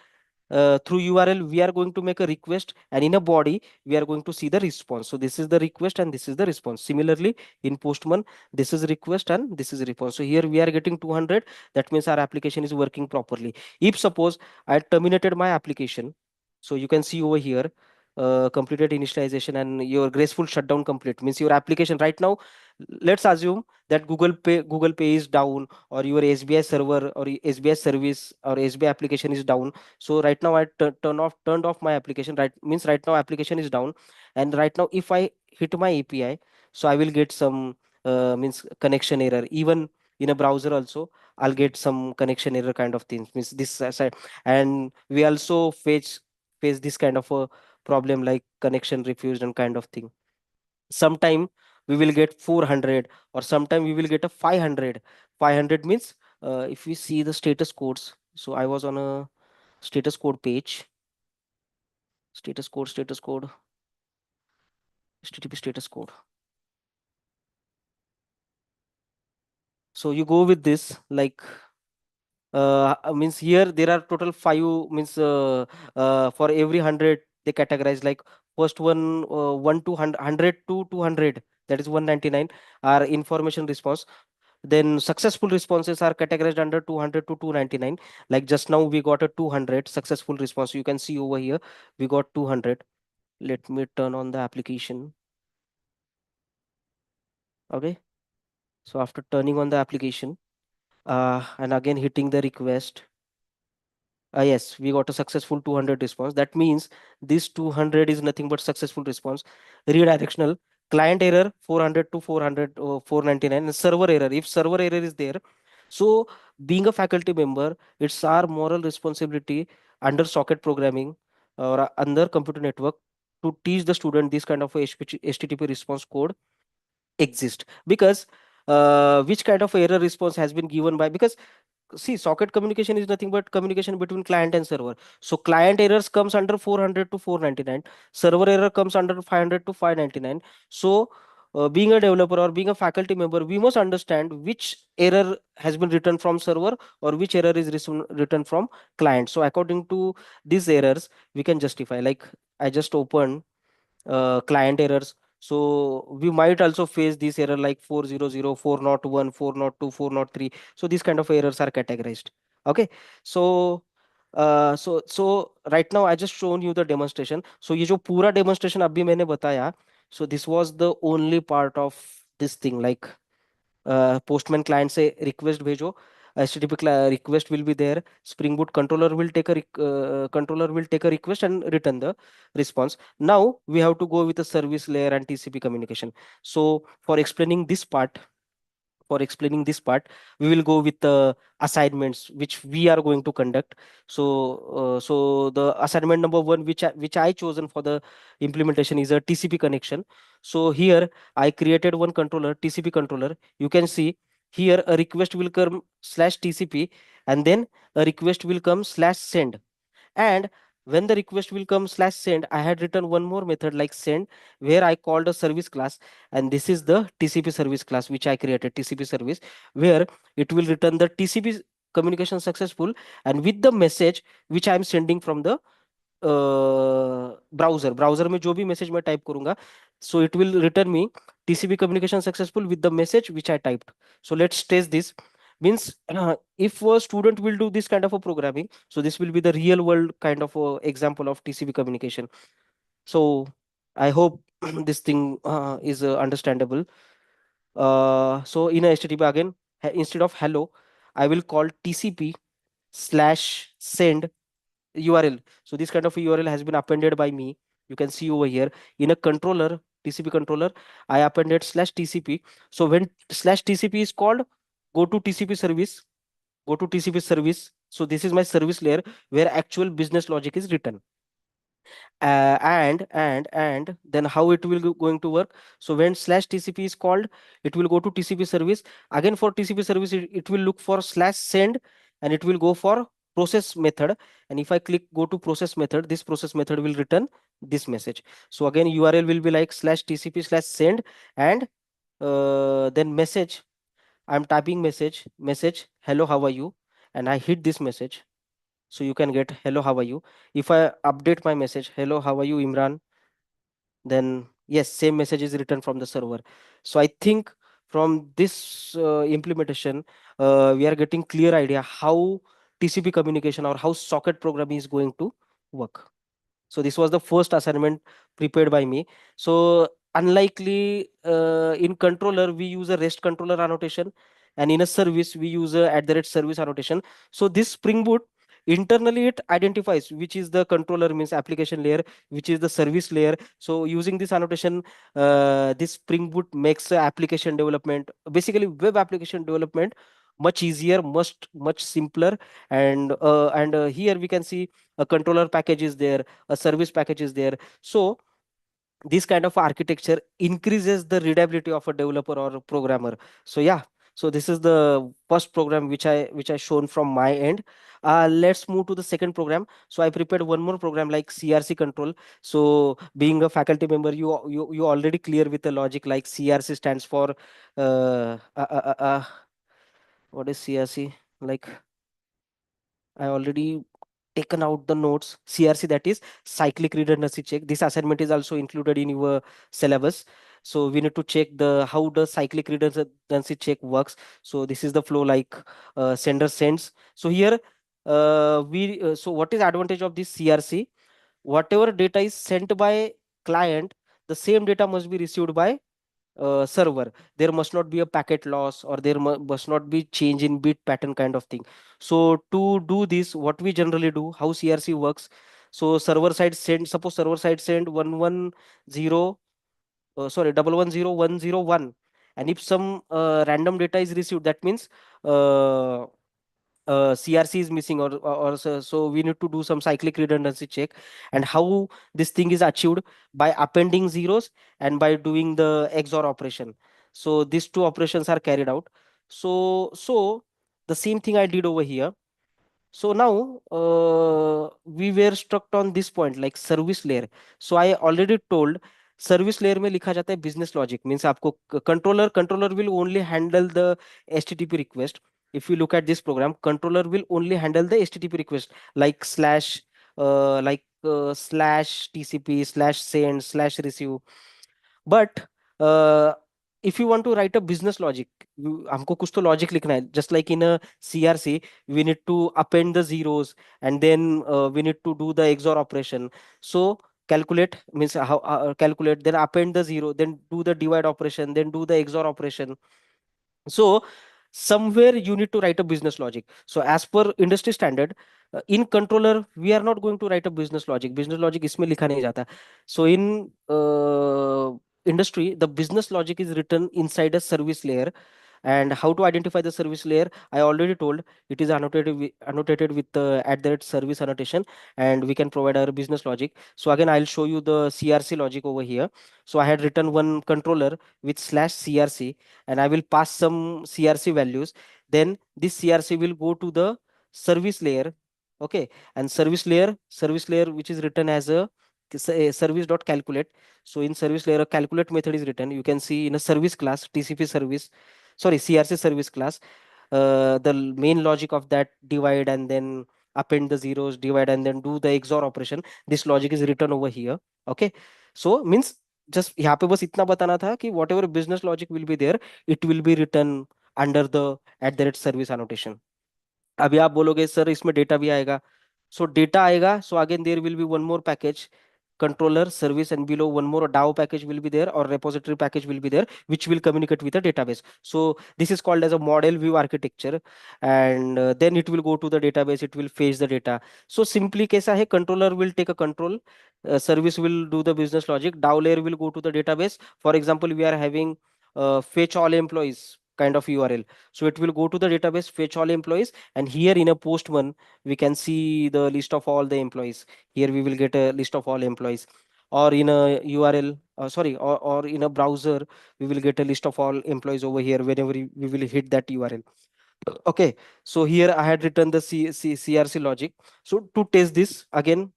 through URL we are going to make a request, and in a body we are going to see the response. So this is the request and this is the response. Similarly in postman, this is request and this is response. So here we are getting 200. That means our application is working properly. If suppose I terminated my application, so you can see over here completed initialization and your graceful shutdown complete, means your application right now, let's assume that Google Pay is down, or your SBI server or SBI service or SBI application is down. So right now I turned off my application, right, means right now application is down. And right now if I hit my API, so I will get some means connection error. Even in a browser also I'll get some connection error kind of things, means this side. And we also face this kind of a problem like connection refused and kind of thing. Sometime we will get 400, or sometime we will get a 500. 500 means if we see the status codes, so I was on a status code page, status code, HTTP status code. So you go with this like means here there are total five, means for every 100 they categorize like first one 1 to 100 to 200, that is 199 are information response. Then successful responses are categorized under 200 to 299. Like just now we got a 200 successful response. You can see over here we got 200. Let me turn on the application. Okay, so after turning on the application and again hitting the request, yes, we got a successful 200 response. That means this 200 is nothing but successful response. Redirectional client error 400 to 400 or 499, and server error. If server error is there, so being a faculty member, it's our moral responsibility under socket programming or under computer network to teach the student this kind of a HTTP response code exist. Because which kind of error response has been given by, because see socket communication is nothing but communication between client and server. So client errors comes under 400 to 499, server error comes under 500 to 599. So being a developer or being a faculty member, we must understand which error has been written from server or which error is written from client. So according to these errors we can justify. Like I just opened client errors. So we might also face this error like 400, 401, 402, 403. So these kind of errors are categorized. Okay. So so right now I just shown you the demonstration. So ये जो पूरा demonstration अभी मैंने बताया, so this was the only part of this thing. Like postman client से request भेजो, HTTP request will be there. Spring Boot controller will take a request and return the response. Now we have to go with the service layer and TCP communication. So for explaining this part, for explaining this part, we will go with the assignments which we are going to conduct. So the assignment number one, which I chosen for the implementation, is a TCP connection. So here I created one controller, TCP controller. You can see here a request will come slash TCP, and then a request will come slash send. And when the request will come slash send, I had written one more method like send, where I called a service class. And this is the TCP service class which I created, TCP service, where it will return the TCP communication successful, and with the message which I am sending from the browser में जो भी message मैं type करूंगा, so it will return me TCP communication successful with the message which I typed. So let's test this. Means if a student will do this kind of a programming, so this will be the real world kind of a example of TCP communication. So I hope this thing is understandable. So in a HTTP again, instead of hello, I will call TCP slash send URL. So this kind of URL has been appended by me. You can see over here in a controller, TCP controller, I appended slash TCP. So when slash TCP is called, go to TCP service, go to TCP service. So this is my service layer where actual business logic is written. And then how it will going to work. So when slash TCP is called, it will go to TCP service. Again for TCP service, it will look for slash send, and it will go for process method. And if I click go to process method, this process method will return this message. So again URL will be like slash TCP slash send, and then message. I'm typing message hello how are you, and I hit this message. So you can get hello how are you. If I update my message hello how are you Imran, then yes, same message is written from the server. So I think from this implementation, we are getting clear idea how TCP communication or how socket programming is going to work. So this was the first assignment prepared by me. So unlikely in controller we use a REST controller annotation, and in a service we use a @service annotation. So this Spring Boot internally it identifies which is the controller, means application layer, which is the service layer. So using this annotation, this Spring Boot makes application development, basically web application development, much easier, much simpler. And here we can see a controller package is there, a service package is there. So this kind of architecture increases the readability of a developer or a programmer. So yeah, so this is the first program which I shown from my end. Let's move to the second program. So I prepared one more program like CRC control. So being a faculty member, you already clear with the logic, like CRC stands for uh, uh, uh, uh, uh, what is CRC, like I already taken out the notes. CRC, that is cyclic redundancy check. This assignment is also included in your syllabus. So we need to check the how the cyclic redundancy check works. So this is the flow, like sender sends. So here so what is advantage of this CRC? Whatever data is sent by client, the same data must be received by server. There must not be a packet loss, or there must not be change in bit pattern kind of thing. So to do this, what we generally do, how CRC works. So server side send, suppose server side send 110, sorry, 110101, and if some random data is received, that means uh, CRC is missing, or so we need to do some cyclic redundancy check. And how this thing is achieved, by appending zeros and by doing the XOR operation. So these two operations are carried out. So the same thing I did over here. So now we were stuck on this point, like service layer. So I already told service layer में लिखा जाता है business logic, means आपको controller will only handle the HTTP request. If you look at this program, controller will only handle the HTTP request, like slash TCP slash send slash receive. But if you want to write a business logic, हमको कुछ तो logic लिखना है. Just like in a CRC, we need to append the zeros, and then we need to do the XOR operation. So calculate means how calculate, then append the zero, then do the divide operation, then do the XOR operation. So somewhere you need to write a business logic. So as per industry standard, in controller we are not going to write a business logic. Business logic इसमें लिखा नहीं जाता. So in industry, the business logic is written inside a service layer. And how to identify the service layer, I already told. It is annotated with the at the service annotation, and we can provide our business logic. So again, I'll show you the CRC logic over here. So I had written one controller with slash CRC, and I will pass some CRC values. Then this CRC will go to the service layer. Okay, and service layer which is written as a service dot calculate. So in service layer, a calculate method is written. You can see in a service class, TCP service, sorry, CRC service class, the main logic of that divide and then append the zeros, divide and then do the XOR operation. This logic is written over here. Okay, so means just यहाँ पे बस इतना बताना था कि whatever business logic will be there, it will be written under the at the rate service annotation. अभी आप बोलोगे सर इसमें डेटा भी आएगा. सो डेटा आएगा. So again there will be one more package, controller service, and below one more DAO package will be there, or repository package will be there, which will communicate with the database. So this is called as a model view architecture. And then it will go to the database, it will fetch the data. So simply कैसा है, controller will take a control, service will do the business logic, DAO layer will go to the database. For example, we are having fetch all employees kind of URL. So it will go to the database, fetch all employees, and here in a postman we can see the list of all the employees. Here we will get a list of all employees. Or in a URL, sorry, or in a browser, we will get a list of all employees over here whenever we will hit that URL. Okay, so here I had written the CRC logic. So to test this again,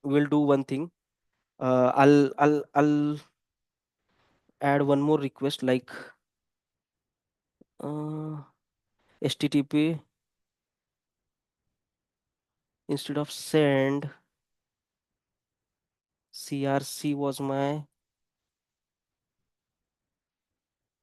we'll do one thing. I'll add one more request, like uh, HTTP instead of send. CRC was my,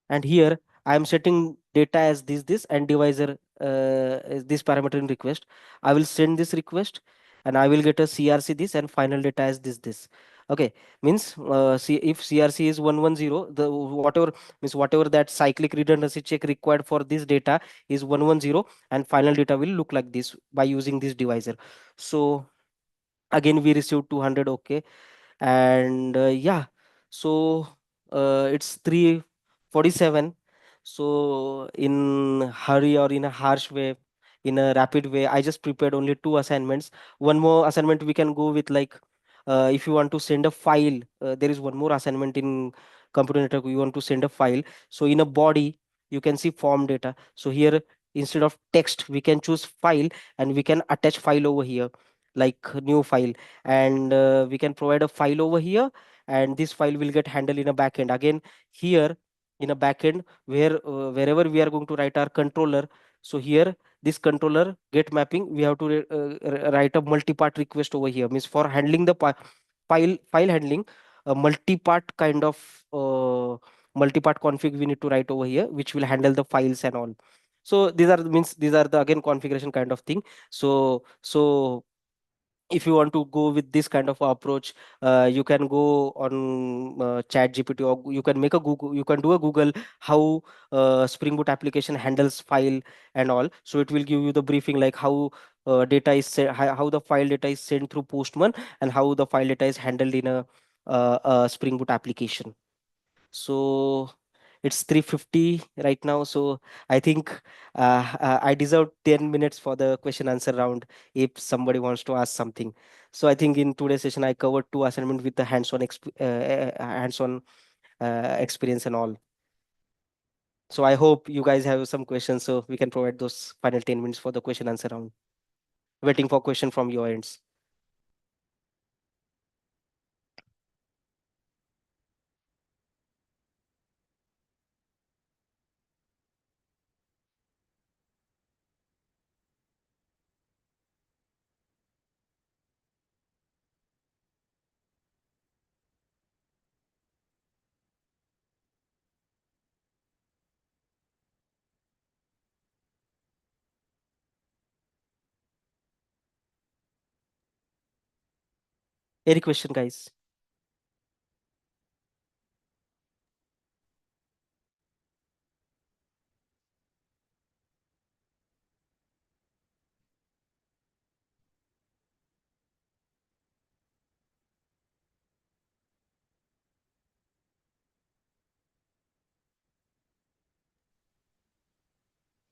and here I am setting data as this and divisor as this parameter in request. I will send this request and I will get a CRC this and final data as this. Okay, means see, if CRC is 110, the whatever means whatever that cyclic redundancy check required for this data is 110, and final data will look like this by using this divisor. So again we received 200. Okay, and yeah, so it's 3:47. So in hurry or in a harsh way, in a rapid way, I just prepared only two assignments. One more assignment we can go with, like if you want to send a file, there is one more assignment in computer network. You want to send a file, so in a body you can see form data. So here instead of text we can choose file, and we can attach file over here, like new file. And we can provide a file over here, and this file will get handled in a backend. Again, here in a backend, where wherever we are going to write our controller. So here this controller get mapping, we have to write a multi-part request over here, means for handling the file handling, a multi-part kind of multi-part config we need to write over here, which will handle the files and all. So these are the again configuration kind of thing. So if you want to go with this kind of approach, you can go on chat gpt, or you can make a google, you can do a google how spring boot application handles file and all. So it will give you the briefing, like how data is how the file data is sent through postman, and how the file data is handled in a spring boot application. So it's 3:50 right now. So I think I deserve 10 minutes for the question answer round if somebody wants to ask something. So I think in today's session I covered two assignment with the hands-on experience and all. So I hope you guys have some questions, so we can provide those final 10 minutes for the question answer round. Waiting for question from your ends. Any question, guys?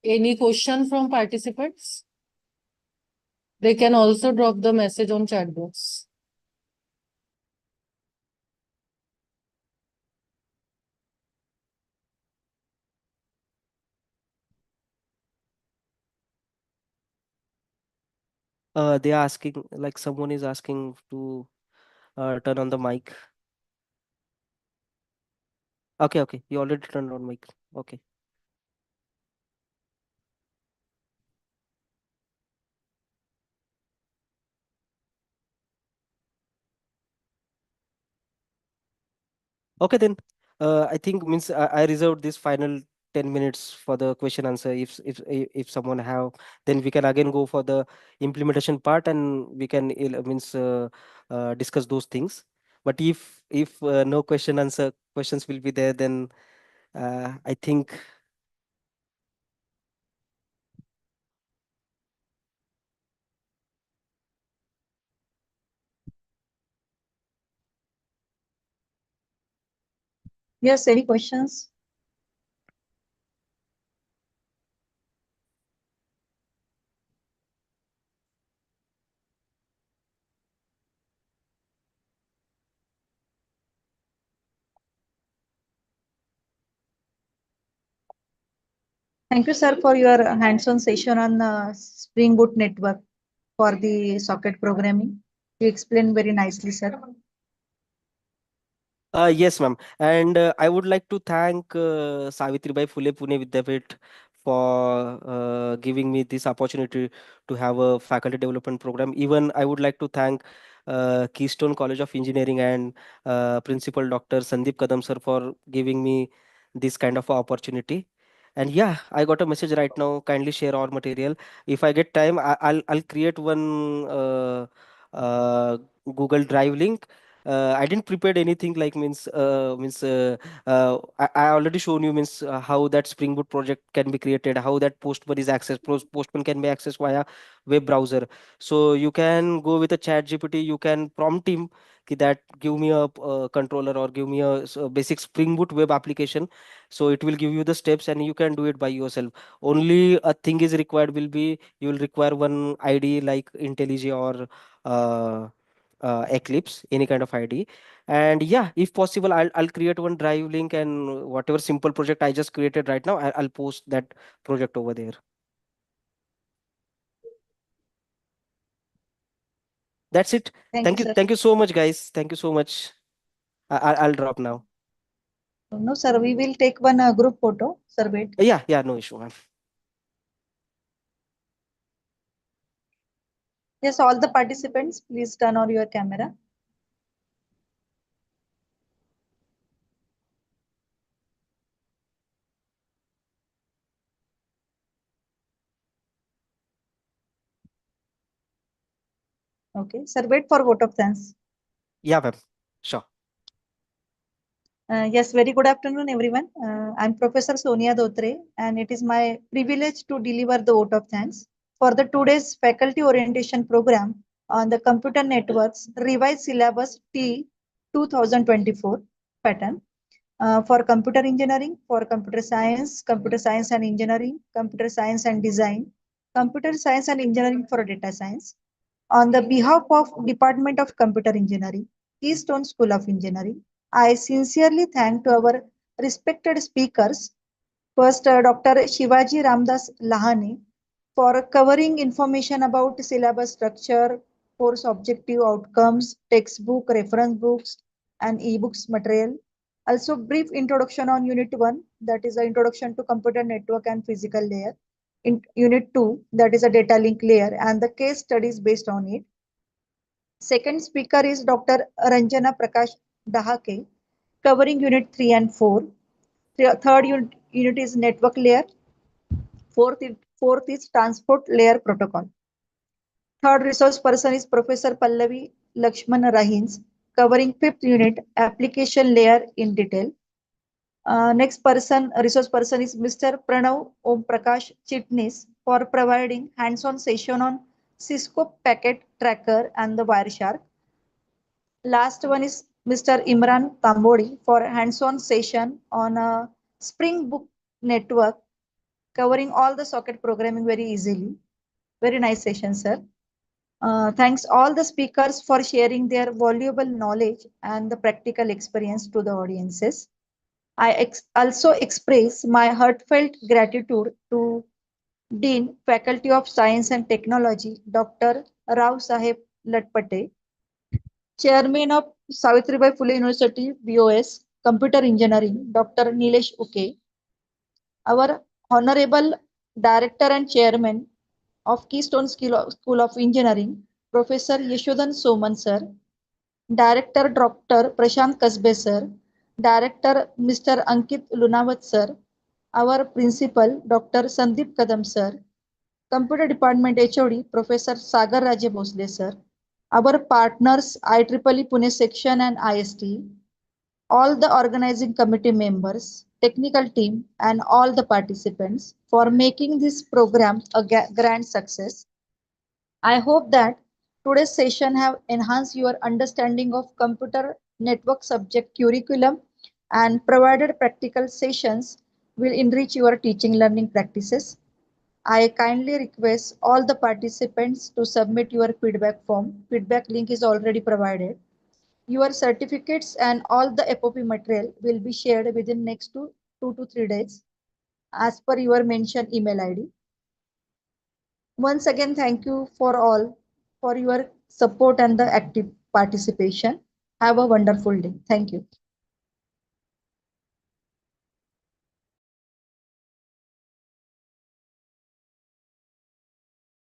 Any question from participants? They can also drop the message on chat box. They are asking, like someone is asking to turn on the mic. Okay, okay. You already turned on mic. Okay. Okay, then I think means I reserved this final 10 minutes for the question answer. If someone have, then we can again go for the implementation part and we can means discuss those things. But if no question answer questions will be there, then I think Yes, any questions? Thank you, sir, for your hands-on session on Spring Boot network for the socket programming. You explained very nicely, sir. Yes, ma'am. And I would like to thank Savitribai Phule Pune Vidyapith for giving me this opportunity to have a faculty development program. Even I would like to thank Keystone College of Engineering and Principal Dr. Sandeep Kadam sir for giving me this kind of opportunity. And yeah, I got a message right now. Kindly share our material. If I get time, I'll create one uh, Google Drive link. I didn't prepare anything like I already shown you means how that Spring Boot project can be created, how that Postman is accessed. Postman can be accessed via web browser. So you can go with a Chat GPT. You can prompt him that give me a controller or give me a basic Spring Boot web application. So it will give you the steps and you can do it by yourself. Only a thing is required will be you will require one ID like IntelliJ or Eclipse, any kind of ID. And yeah, if possible, I'll create one drive link and whatever simple project I just created right now, I'll post that project over there. That's it. Thank you, sir. Thank you so much, guys. Thank you so much. I'll drop now. No, sir, we will take one group photo. Sir, wait. Yeah, no issue, ma'am. Yes, all the participants, please turn on your camera. Okay, sir, wait for vote of thanks. Yeah, ma'am. Sure. Yes, very good afternoon, everyone. I'm Professor Sonia Dotre, and it is my privilege to deliver the vote of thanks for the today's faculty orientation program on the computer networks revised syllabus T 2024 pattern for computer engineering, for computer science and engineering, computer science and design, computer science and engineering for data science. On the behalf of Department of Computer Engineering, Keystone School of Engineering, I sincerely thank to our respected speakers. First, Dr. Shivaji Ramdas Lahane for covering information about syllabus structure, course objective outcomes, textbook, reference books, and e-books material. Also, brief introduction on Unit 1, that is the introduction to computer network and physical layer. In Unit 2, that is a data link layer, and the case studies based on it. Second speaker is Dr. Ranjana Prakash Dahake, covering Unit 3 and 4. Third unit is network layer. Fourth is transport layer protocol. Third resource person is Professor Pallavi Lakshman Rahins, covering fifth unit, application layer in detail. Next resource person is Mr. Pranav Om Prakash Chitnis for providing hands-on session on Cisco Packet Tracker and the Wireshark. Last one is Mr. Imran Tambodi for hands-on session on a Spring Boot network covering all the socket programming very easily. Very nice session, sir. Thanks all the speakers for sharing their valuable knowledge and the practical experience to the audiences. Also express my heartfelt gratitude to Dean, Faculty of Science and Technology, Dr. Rao Saheb Latpate, Chairman of Savitribai Phule University, BOS, Computer Engineering, Dr. Nilesh Uke, our Honorable Director and Chairman of Keystone School of Engineering, Professor Yashodan Soman sir, Director Dr. Prashant Kasbe sir, Director Mr. Ankit Lunawat sir, our Principal Dr. Sandeep Kadam sir, Computer Department HOD Professor Sagar Raje Bhosle sir, our partners IEEE Pune section and IST, all the organizing committee members, technical team, and all the participants for making this program a grand success. I hope that today's session have enhanced your understanding of computer network subject curriculum and provided practical sessions will enrich your teaching learning practices. I kindly request all the participants to submit your feedback form. Feedback link is already provided. Your certificates and all the FOP material will be shared within next 2 to 3 days as per your mentioned email ID. Once again, thank you for all for your support and the active participation. Have a wonderful day. Thank you.